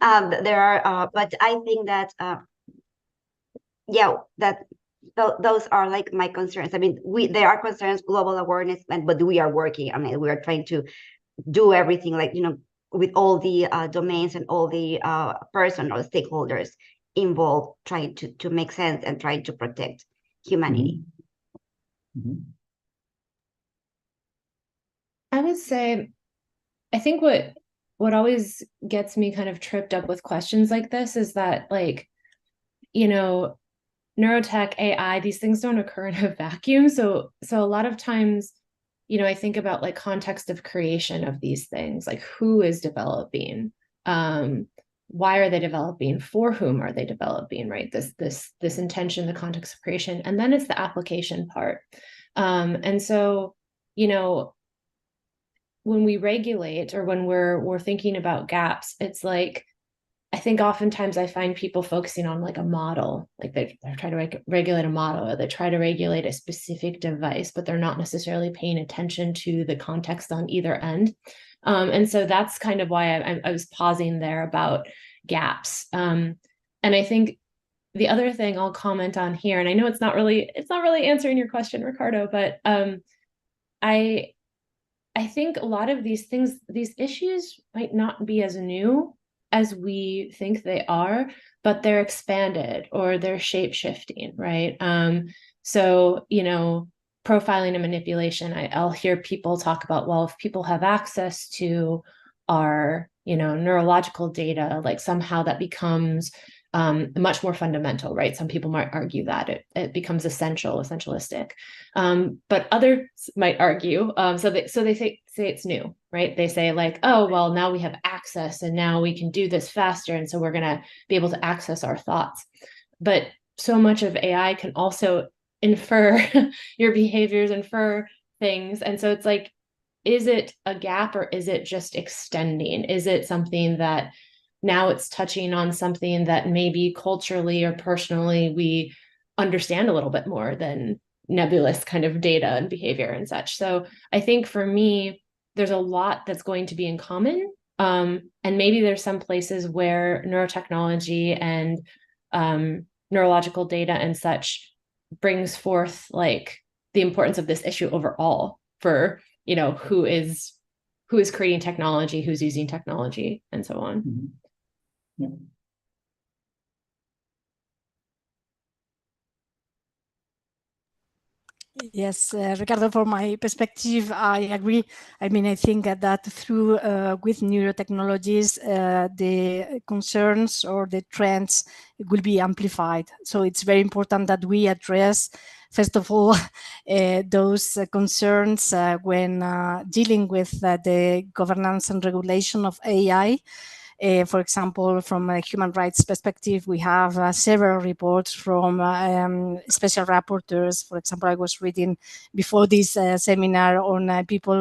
But I think that those are like my concerns. I mean, there are concerns, global awareness, but we are working. I mean, we are trying to do everything, like, with all the domains and all the personal stakeholders involved, trying to make sense and trying to protect humanity. Mm-hmm. I would say, I think what always gets me kind of tripped up with questions like this is that, like, neurotech, AI, these things don't occur in a vacuum. So a lot of times, I think about like context of creation of these things, like who is developing, why are they developing, for whom are they developing, right? This intention, the context of creation, and then it's the application part. And so, when we regulate, or when we're thinking about gaps, it's like, I think oftentimes I find people focusing on like a model, like they're trying to regulate a model, or they try to regulate a specific device, but they're not necessarily paying attention to the context on either end. And so that's kind of why I was pausing there about gaps. And I think the other thing I'll comment on here, and I know it's not really answering your question, Ricardo, but I think a lot of these things, these issues might not be as new as we think they are, but they're expanded or they're shape-shifting, right? So, profiling and manipulation, I'll hear people talk about, well, if people have access to our, neurological data, like somehow that becomes much more fundamental, right? Some people might argue that it becomes essentialistic, but others might argue. So they say it's new, right? They say like, oh, well, now we have access and now we can do this faster, and so we're going to be able to access our thoughts. But so much of AI can also infer your behaviors, infer things, and so it's like, is it a gap or is it just extending? Is it something that now it's touching on something that maybe culturally or personally we understand a little bit more than nebulous kind of data and behavior and such? So I think for me, there's a lot that's going to be in common. And maybe there's some places where neurotechnology and neurological data and such brings forth like the importance of this issue overall for, who is creating technology, who's using technology, and so on. Mm-hmm. Yeah. Yes, Ricardo, from my perspective, I agree. I mean, I think that through with neurotechnologies, the concerns or the trends will be amplified. So it's very important that we address, first of all, those concerns when dealing with the governance and regulation of AI. For example, from a human rights perspective, we have several reports from special rapporteurs. For example, I was reading before this seminar on people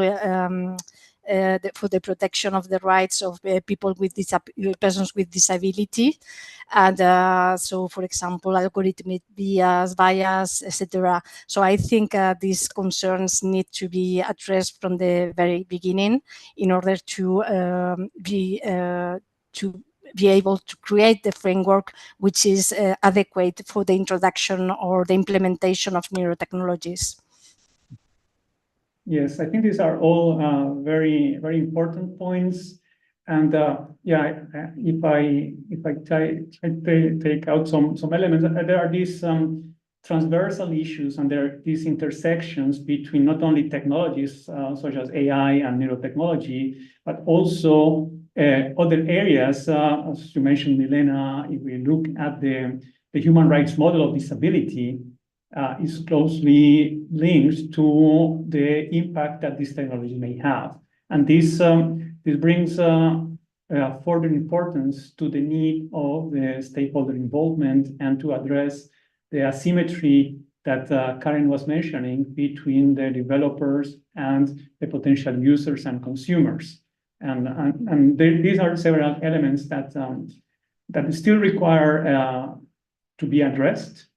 for the protection of the rights of people with persons with disability, and so, for example, algorithmic bias, etc. So I think these concerns need to be addressed from the very beginning in order to be able to create the framework which is adequate for the introduction or the implementation of neurotechnologies. Yes, I think these are all very, very important points. And if I take out some elements, there are these transversal issues, and there are these intersections between not only technologies such as AI and neurotechnology, but also Other areas, as you mentioned, Milena, if we look at the human rights model of disability, is closely linked to the impact that this technology may have. And this brings further importance to the need of the stakeholder involvement and to address the asymmetry that Karen was mentioning between the developers and the potential users and consumers. And these are several elements that still require to be addressed,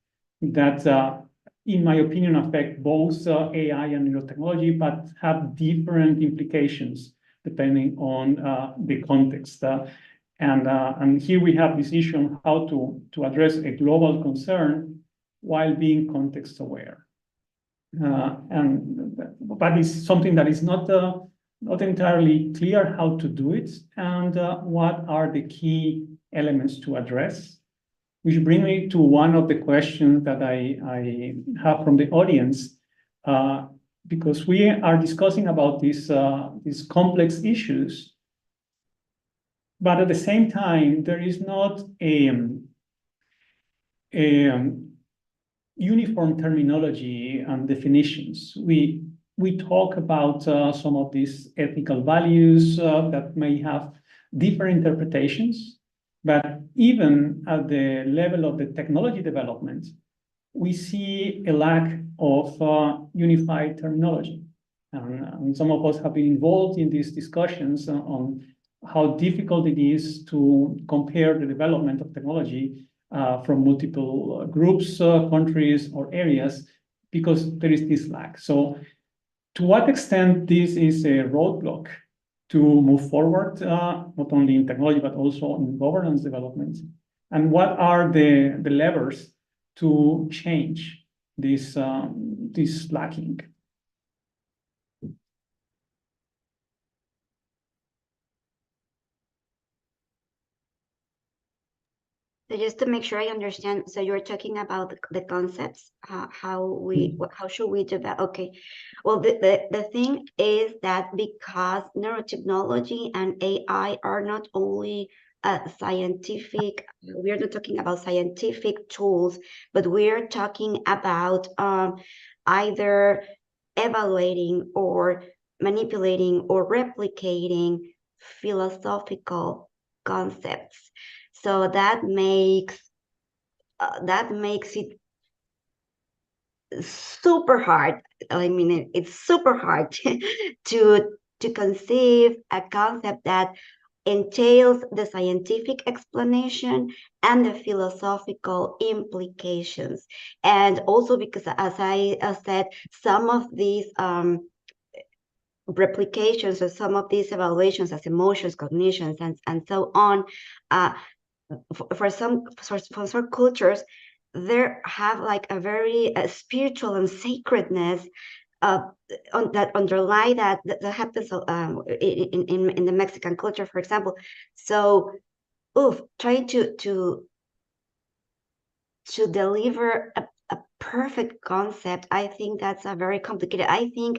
that in my opinion, affect both AI and neurotechnology, but have different implications depending on the context. And here we have this issue on how to address a global concern while being context aware. But it's something that is not entirely clear how to do it and what are the key elements to address. Which brings me to one of the questions that I have from the audience, because we are discussing about these complex issues, but at the same time, there is not a uniform terminology and definitions. We talk about some of these ethical values that may have different interpretations. But even at the level of the technology development, we see a lack of unified terminology. And some of us have been involved in these discussions on how difficult it is to compare the development of technology from multiple groups, countries, or areas, because there is this lack. So to what extent this is a roadblock to move forward, not only in technology, but also in governance development? And what are the levers to change this lacking? So just to make sure I understand, so you're talking about the concepts, how should we develop? Okay, well, the thing is that because neurotechnology and AI are not only scientific, we're not talking about scientific tools, but we're talking about either evaluating or manipulating or replicating philosophical concepts. So that makes it super hard. I mean, it's super hard to conceive a concept that entails the scientific explanation and the philosophical implications. And also because, as I said, some of these replications or some of these evaluations as emotions, cognitions, and so on, for some cultures, there have like a very spiritual and sacredness that underlie that happens in the Mexican culture, for example. So, trying to deliver a perfect concept, I think that's a very complicated. I think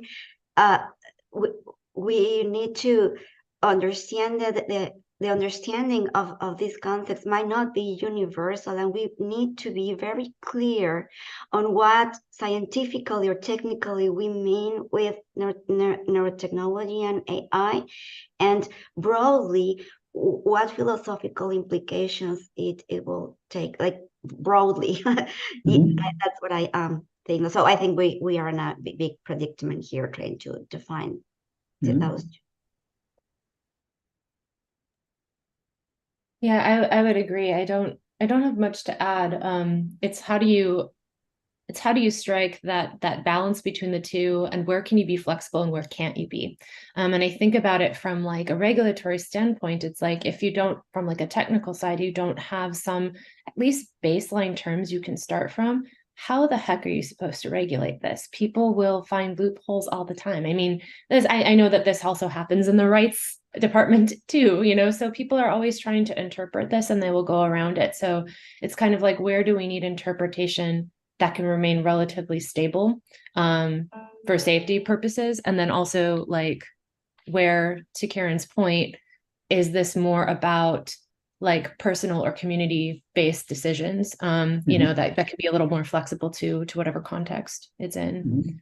we need to understand that the understanding of these concepts might not be universal, and we need to be very clear on what scientifically or technically we mean with neurotechnology and AI, and broadly what philosophical implications it will take, like broadly. That's what I think. So I think we are in a big predicament here, trying to define those. Yeah, I would agree. I don't have much to add. It's how do you strike that balance between the two, and where can you be flexible and where can't you be? And I think about it from like a regulatory standpoint. It's like, if you don't, from like a technical side, you don't have some at least baseline terms you can start from, how the heck are you supposed to regulate this? People will find loopholes all the time. I mean, I know that this also happens in the rights department too, so people are always trying to interpret this and they will go around it. So it's kind of like, where do we need interpretation that can remain relatively stable for safety purposes? And then also, like, where, to Karen's point, is this more about like personal or community-based decisions? You know, that could be a little more flexible to whatever context it's in.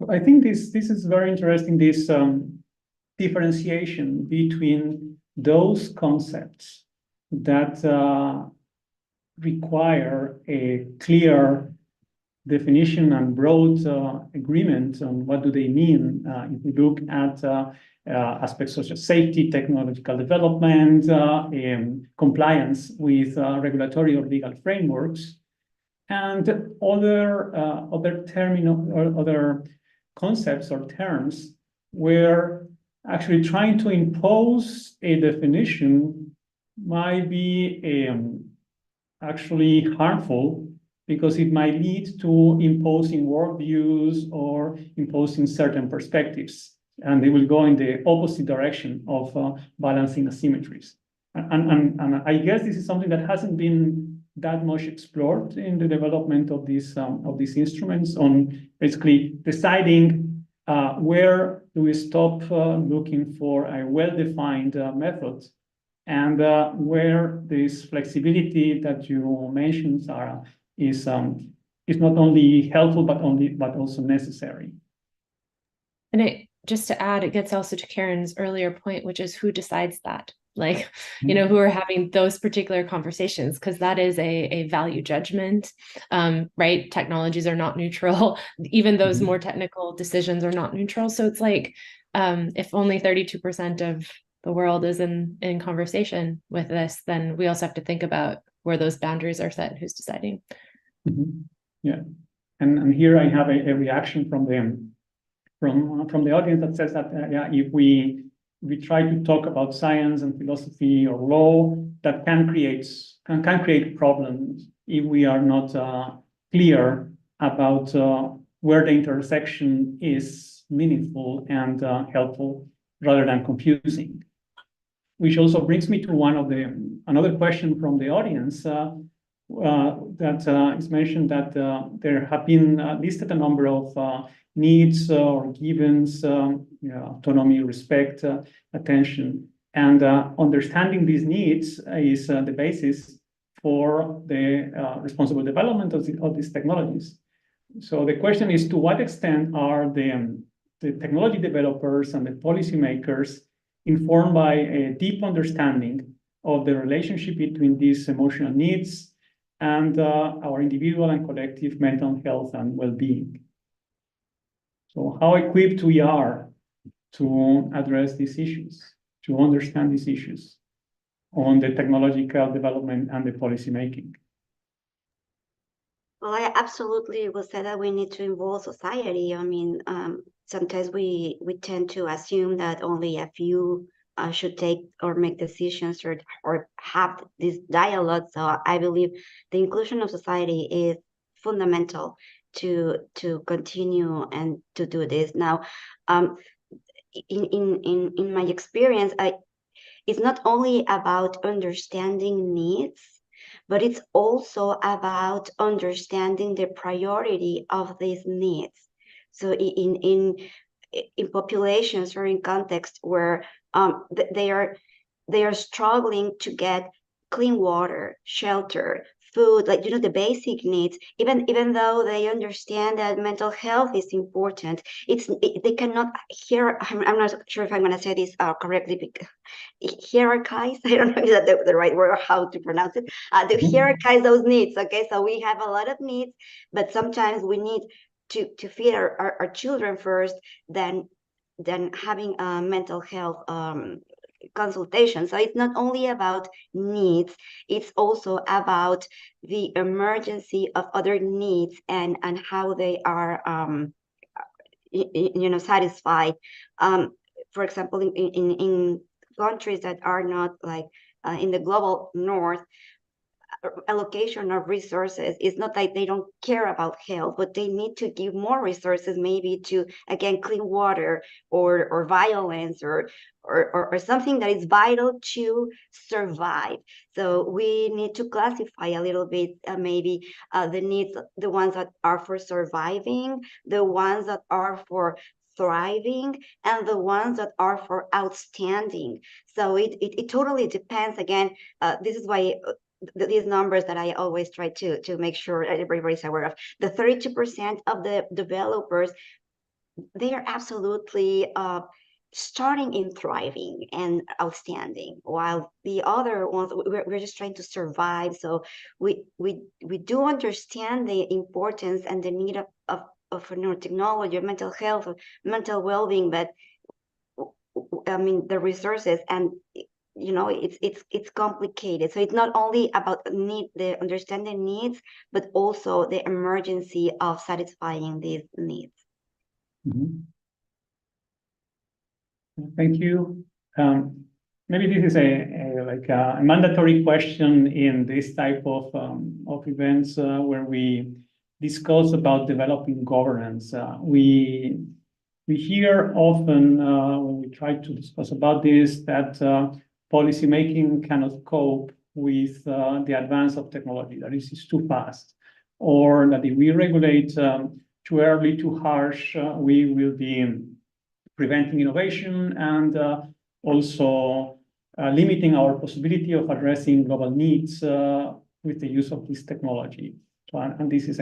I think this is very interesting, this differentiation between those concepts that require a clear definition and broad agreement on what do they mean. If we look at aspects such as safety, technological development, compliance with regulatory or legal frameworks, and other concepts or terms where actually trying to impose a definition might be actually harmful, because it might lead to imposing worldviews or imposing certain perspectives, and they will go in the opposite direction of balancing asymmetries. And I guess this is something that hasn't been that much explored in the development of these instruments, on basically deciding where do we stop looking for a well-defined method, and where this flexibility that you mentioned, Sarah, is not only helpful but also necessary. And just to add, it gets also to Karen's earlier point, which is who decides that? Like, you know, who are having those particular conversations, because that is a value judgment, right? Technologies are not neutral. Even those more technical decisions are not neutral. So it's like, if only 32% of the world is in conversation with this, then we also have to think about where those boundaries are set, who's deciding. Yeah, and here I have a reaction from the audience that says that yeah, if we try to talk about science and philosophy or law, that can create problems if we are not clear about where the intersection is meaningful and helpful, rather than confusing. Which also brings me to another question from the audience that is mentioned, that there have been listed a number of needs or givens, autonomy, respect, attention, and understanding these needs is the basis for the responsible development of these technologies. So the question is, to what extent are the technology developers and the policymakers informed by a deep understanding of the relationship between these emotional needs and our individual and collective mental health and well-being? So how equipped we are to address these issues, to understand these issues on the technological development and the policy making? Well, I absolutely will say that we need to involve society. I mean, sometimes we tend to assume that only a few should take or make decisions or have this dialogue. So I believe the inclusion of society is fundamental to continue and to do this. Now, in my experience, it's not only about understanding needs, but it's also about understanding the priority of these needs. So in populations or in contexts where they are struggling to get clean water, shelter, food, like, the basic needs, even though they understand that mental health is important, they cannot I'm not sure if I'm going to say this correctly, because hierarchize, I don't know if that's the right word or how to pronounce it, to hierarchize those needs. Okay, so we have a lot of needs, but sometimes we need to feed our children first, then having a mental health consultation. So it's not only about needs, it's also about the emergency of other needs and how they are satisfied. For example, in countries that are not like in the global north, allocation of resources is not like they don't care about health, but they need to give more resources, maybe to, again, clean water or violence or something that is vital to survive. So we need to classify a little bit, maybe the needs, the ones that are for surviving, the ones that are for thriving and the ones that are for outstanding. So it totally depends. Again, this is why these numbers that I always try to make sure everybody's aware of. The 32% of the developers, they are absolutely starting in thriving and outstanding, while the other ones, we're just trying to survive. So we do understand the importance and the need of neurotechnology, of mental health, of mental well-being, but I mean the resources, and you know, it's complicated. So it's not only about the understanding needs, but also the emergency of satisfying these needs. Mm-hmm. Thank you. Maybe this is a mandatory question in this type of events where we discuss about developing governance. We hear often when we try to discuss about this that policymaking cannot cope with the advance of technology, that is too fast, or that if we regulate too early, too harsh, we will be preventing innovation and also limiting our possibility of addressing global needs with the use of this technology. So, and this is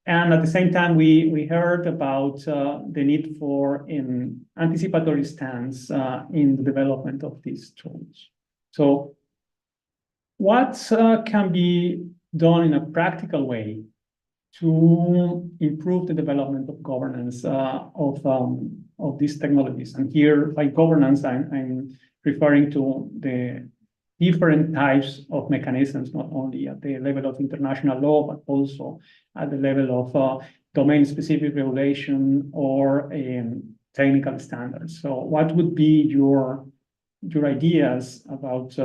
and at the same time, we heard about the need for an anticipatory stance in the development of these tools. So what can be done in a practical way to improve the development of governance of these technologies? And here, by governance, I'm referring to the different types of mechanisms, not only at the level of international law, but also at the level of domain-specific regulation or technical standards. So what would be your ideas about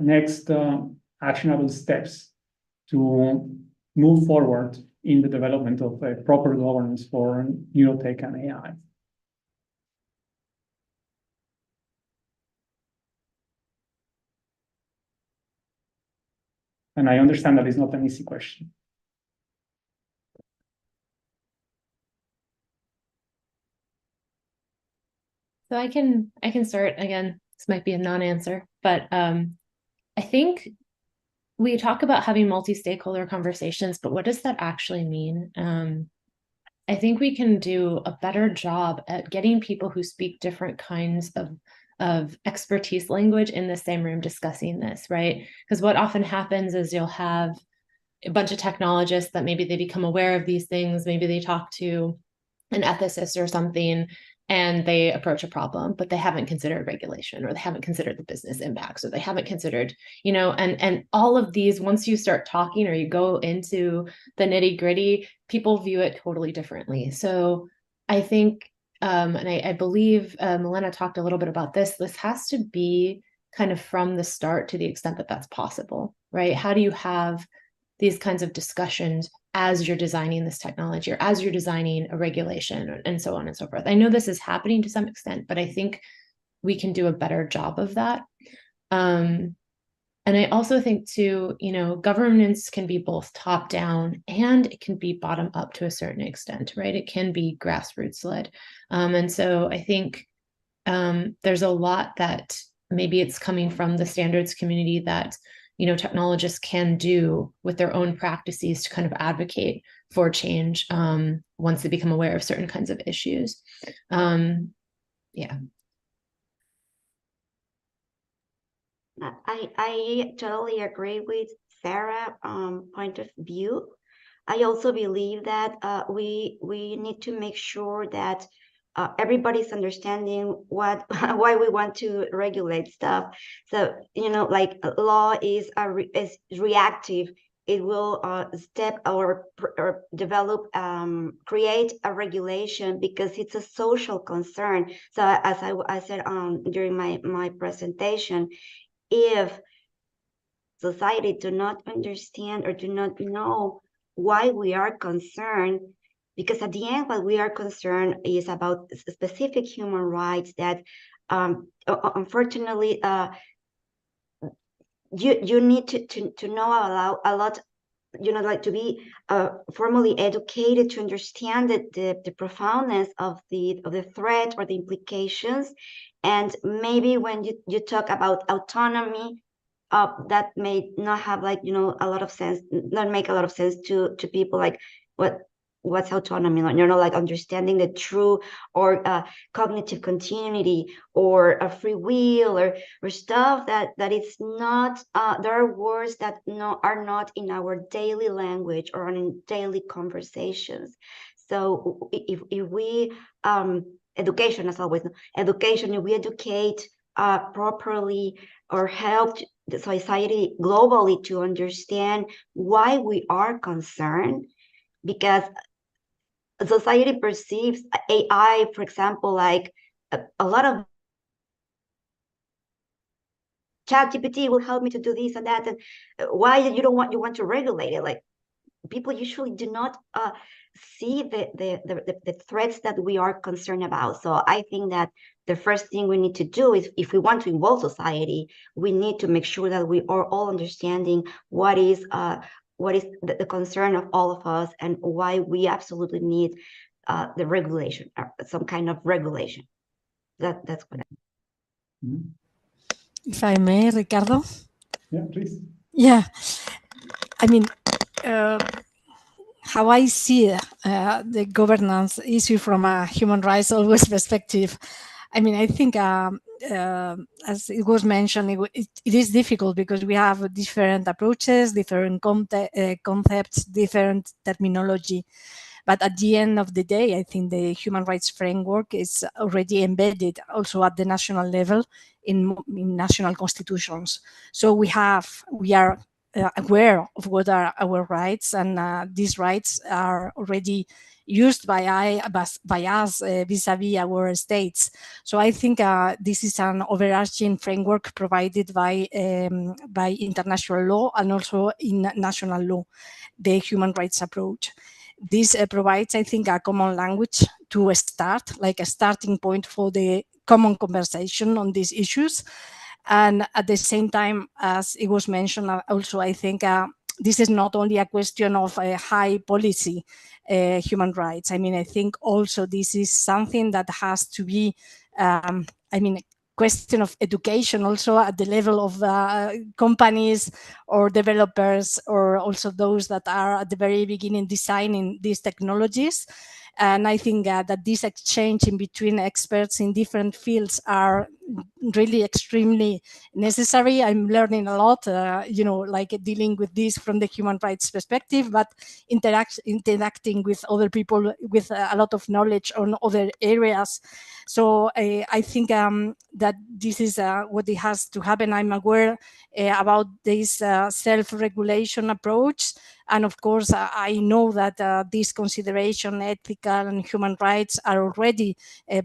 next actionable steps to move forward in the development of proper governance for neurotech and AI? And I understand that it's not an easy question. So I can start again. This might be a non-answer, but I think we talk about having multi-stakeholder conversations, but what does that actually mean? I think we can do a better job at getting people who speak different kinds of expertise language in the same room discussing this, right? Because what often happens is you'll have a bunch of technologists that maybe they become aware of these things, maybe they talk to an ethicist or something, and they approach a problem, but they haven't considered regulation, or they haven't considered the business impacts, or they haven't considered, you know, and all of these, once you start talking or you go into the nitty gritty, people view it totally differently. So I think, and I believe Milena talked a little bit about this, this has to be kind of from the start to the extent that that's possible, right? How do you have these kinds of discussions as you're designing this technology or as you're designing a regulation and so on and so forth? I know this is happening to some extent, but I think we can do a better job of that. And I also think too, you know, governance can be both top down and it can be bottom up to a certain extent, right? It can be grassroots led. And so I think there's a lot that maybe it's coming from the standards community that, you know, technologists can do with their own practices to kind of advocate for change once they become aware of certain kinds of issues. Yeah. I totally agree with Sarah's point of view. I also believe that we need to make sure that everybody's understanding what why we want to regulate stuff. So, you know, like law is reactive. It will step or develop, create a regulation because it's a social concern. So as I said during my presentation, if society do not understand or do not know why we are concerned, because at the end, what we are concerned is about specific human rights that, unfortunately, you need to know a lot like to be formally educated to understand the profoundness of the threat or the implications. And maybe when you talk about autonomy, that may not have like, a lot of sense, not make a lot of sense to people, like what's autonomy, like understanding the true or cognitive continuity or a free will or stuff that it's not, there are words that are not in our daily language or in daily conversations. So if we education, as always, education, if we educate properly or help the society globally to understand why we are concerned, because society perceives AI, for example, like a lot of ChatGPT will help me to do this and that, and why you want to regulate it? Like, people usually do not see the threats that we are concerned about. So I think that the first thing we need to do is, if we want to involve society, we need to make sure that we are all understanding what is the concern of all of us and why we absolutely need the regulation, some kind of regulation. That's what If I may, Ricardo? Yeah, please. Yeah, I mean, how I see the governance issue from a human rights always perspective. I mean, I think, as it was mentioned, it is difficult because we have different approaches, different concepts, different terminology. But at the end of the day, I think the human rights framework is already embedded also at the national level in national constitutions. So we are aware of what are our rights, and these rights are already used by us vis-a-vis our states. So I think this is an overarching framework provided by international law and also in national law, the human rights approach. This provides, I think, a common language to start, like a starting point for the common conversation on these issues. And at the same time, as it was mentioned, also, I think this is not only a question of a high policy human rights. I mean, I think also this is something that has to be, question of education also at the level of companies or developers, or also those that are at the very beginning designing these technologies. And I think that this exchange in between experts in different fields are really extremely necessary. I'm learning a lot, like dealing with this from the human rights perspective, but interacting with other people with a lot of knowledge on other areas. So I think that this is what it has to happen. I'm aware about this self-regulation approach. And of course, I know that this consideration, ethical and human rights, are already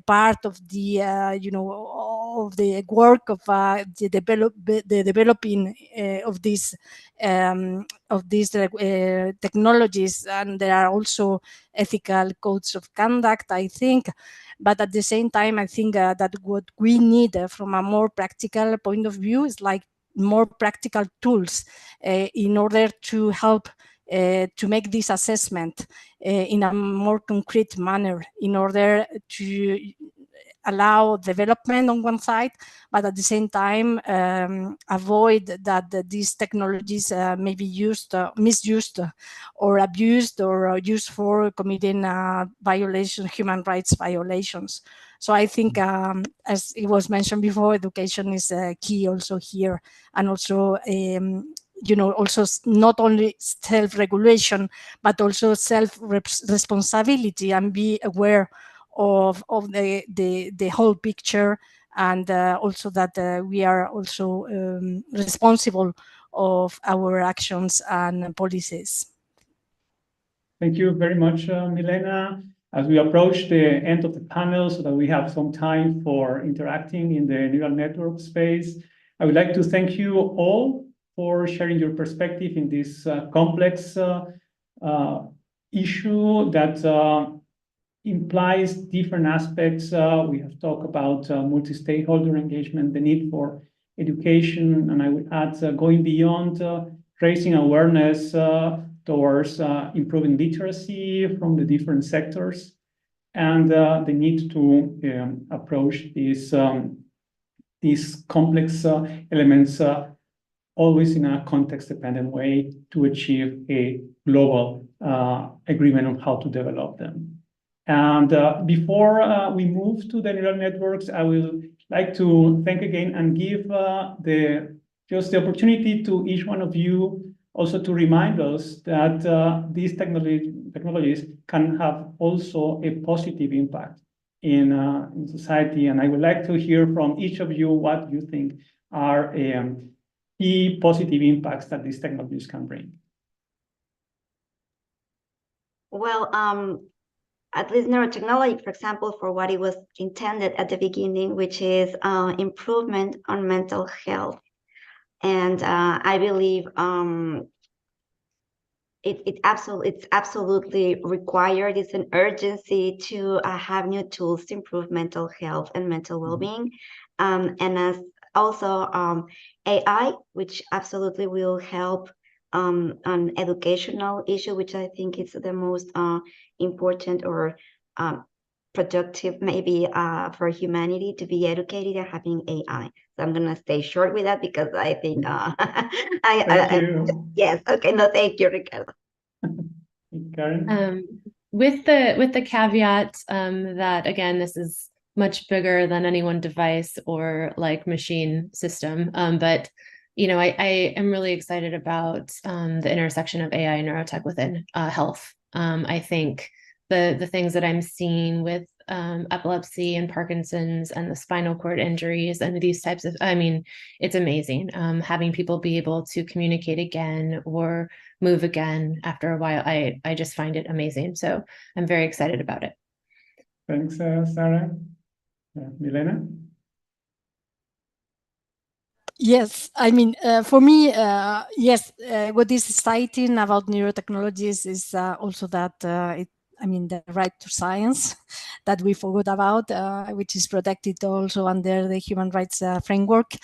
part of the, of the work of the developing of these technologies. And there are also ethical codes of conduct, I think. But at the same time, I think that what we need from a more practical point of view is like more practical tools in order to help to make this assessment in a more concrete manner, in order to allow development on one side, but at the same time avoid that these technologies may be used, misused, or abused, or used for committing human rights violations. So I think, as it was mentioned before, education is key also here, and also also not only self-regulation, but also self-responsibility, and be aware of the whole picture, and also that we are also responsible of our actions and policies. Thank you very much, Milena. As we approach the end of the panel, so that we have some time for interacting in the neural network space, I would like to thank you all for sharing your perspective in this complex issue that implies different aspects. We have talked about multi-stakeholder engagement, the need for education, and I would add going beyond raising awareness towards improving literacy from the different sectors, and the need to approach these complex elements always in a context-dependent way to achieve a global agreement on how to develop them. And before we move to the neural networks, I will like to thank again and give just the opportunity to each one of you also to remind us that these technologies can have also a positive impact in society. And I would like to hear from each of you what you think are key positive impacts that these technologies can bring. Well, at least neurotechnology, for example, for what it was intended at the beginning, which is improvement on mental health. And I believe it's absolutely required. It's an urgency to have new tools to improve mental health and mental well-being. And as also AI, which absolutely will help on educational issue, which I think is the most important or productive maybe for humanity to be educated and having AI. So I'm gonna stay short with that because I think Thank you. yes, okay, no, thank you, Ricardo. Karen? With the caveat that again, this is much bigger than any one device or like machine system, but you know, I am really excited about the intersection of AI and neurotech within health. I think the things that I'm seeing with epilepsy and Parkinson's and the spinal cord injuries and these types of, I mean, it's amazing. Having people be able to communicate again or move again after a while, I just find it amazing. So I'm very excited about it. Thanks, Sarah. Milena? Yes, I mean, for me, yes, what is exciting about neurotechnologies is also that the right to science that we forgot about, which is protected also under the human rights framework.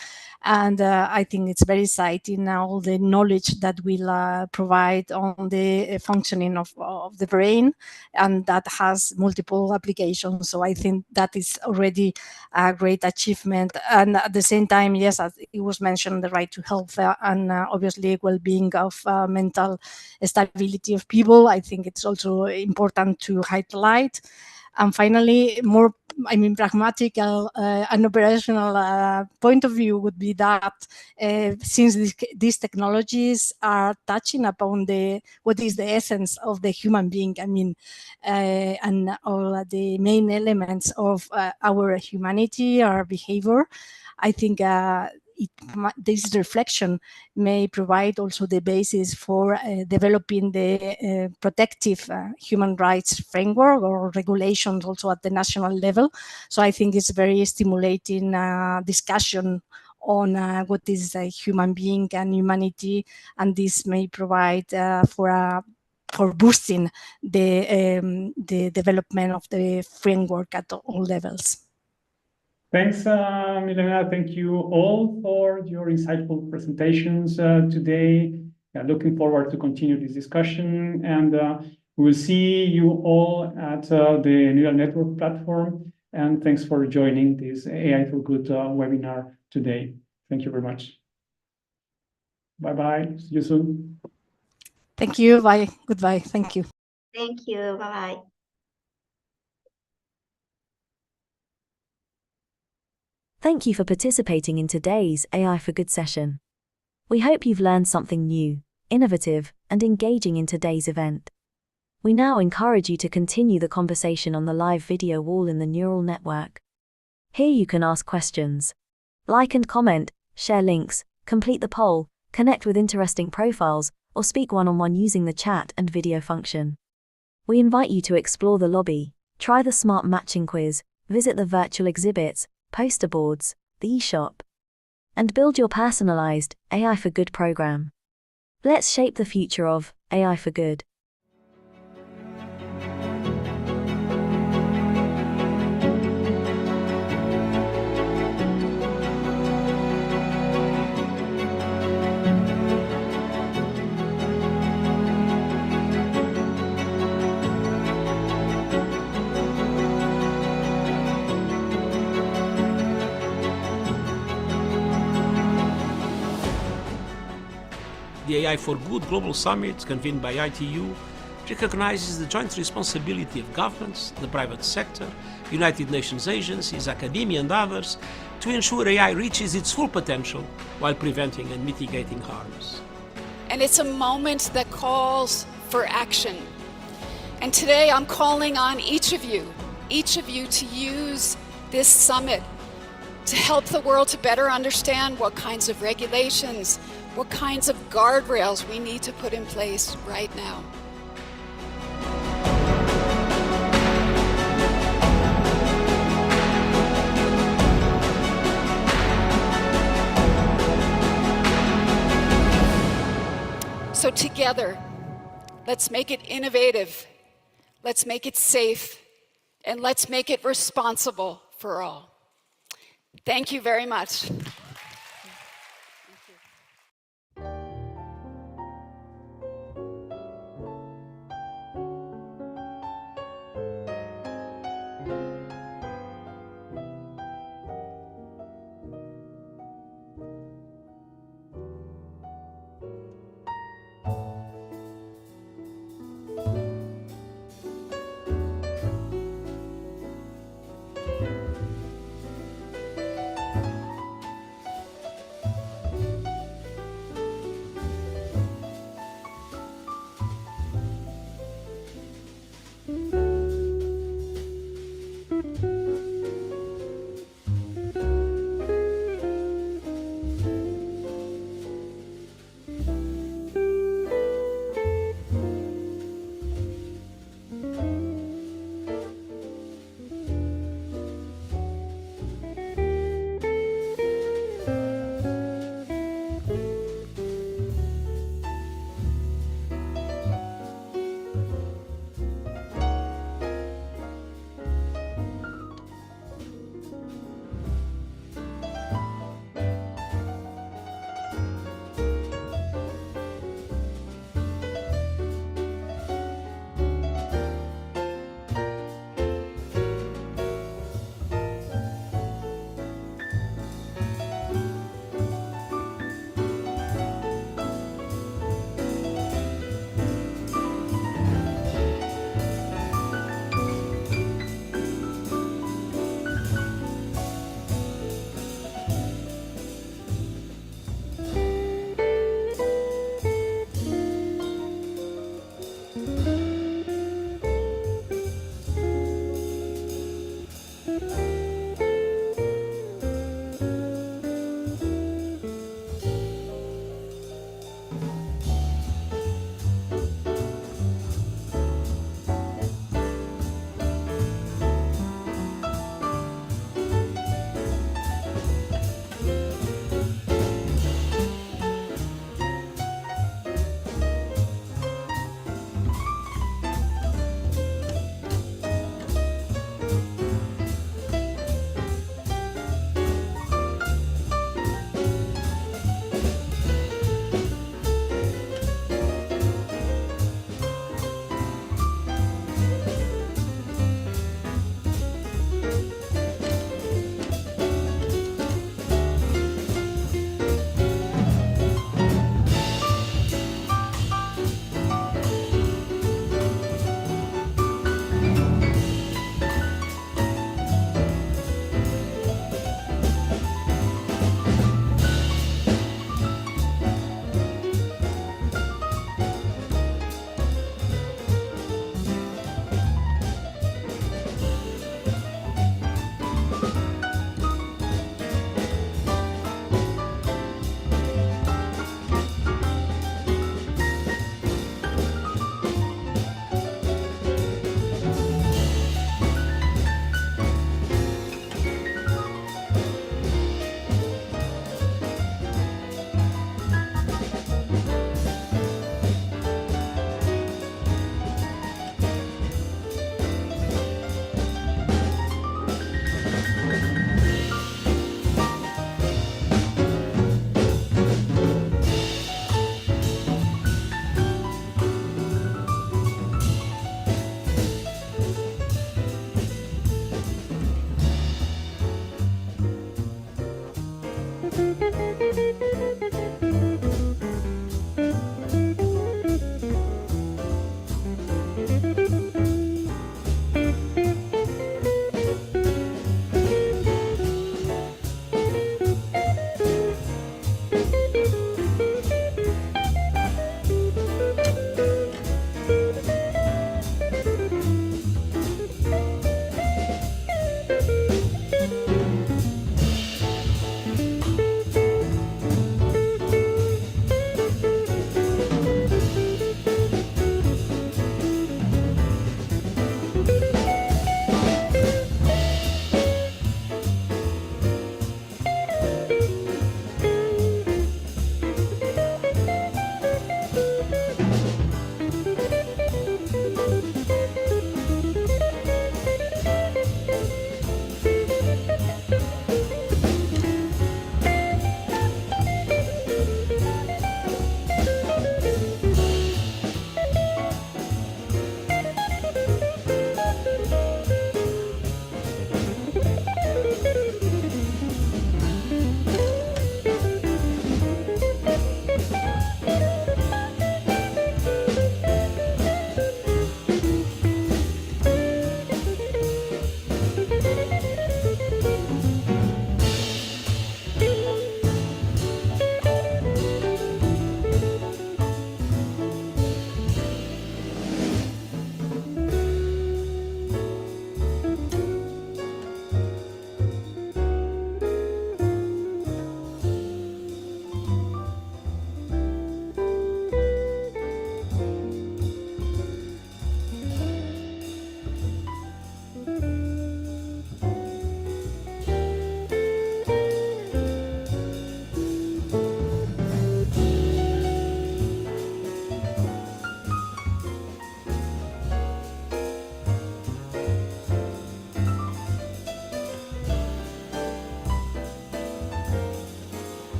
And I think it's very exciting now, the knowledge that will provide on the functioning of the brain, and that has multiple applications. So I think that is already a great achievement. And at the same time, yes, as it was mentioned, the right to health and obviously well-being of mental stability of people. I think it's also important to highlight. And finally, more, pragmatic and operational point of view would be that since these technologies are touching upon what is the essence of the human being, and all the main elements of our humanity, our behavior, I think this reflection may provide also the basis for developing the protective human rights framework or regulations also at the national level. So I think it's very stimulating discussion on what is a human being and humanity, and this may provide for boosting the development of the framework at all levels. Thanks, Milena. Thank you all for your insightful presentations today. Looking forward to continue this discussion, and we will see you all at the Neural Network platform. And thanks for joining this AI for Good webinar today. Thank you very much. Bye-bye. See you soon. Thank you. Bye. Goodbye. Thank you. Thank you. Bye-bye. Thank you for participating in today's AI for Good session. We hope you've learned something new, innovative, and engaging in today's event. We now encourage you to continue the conversation on the live video wall in the neural network. Here you can ask questions, like and comment, share links, complete the poll, connect with interesting profiles, or speak one-on-one using the chat and video function. We invite you to explore the lobby, try the smart matching quiz, visit the virtual exhibits, poster boards, the eShop, and build your personalized AI for Good program. Let's shape the future of AI for Good. The AI for Good Global Summit, convened by ITU, recognizes the joint responsibility of governments, the private sector, United Nations agencies, academia and others to ensure AI reaches its full potential while preventing and mitigating harms. And it's a moment that calls for action. And today I'm calling on each of you to use this summit to help the world to better understand what kinds of regulations, what kinds of guardrails we need to put in place right now. So together, let's make it innovative, let's make it safe, and let's make it responsible for all. Thank you very much.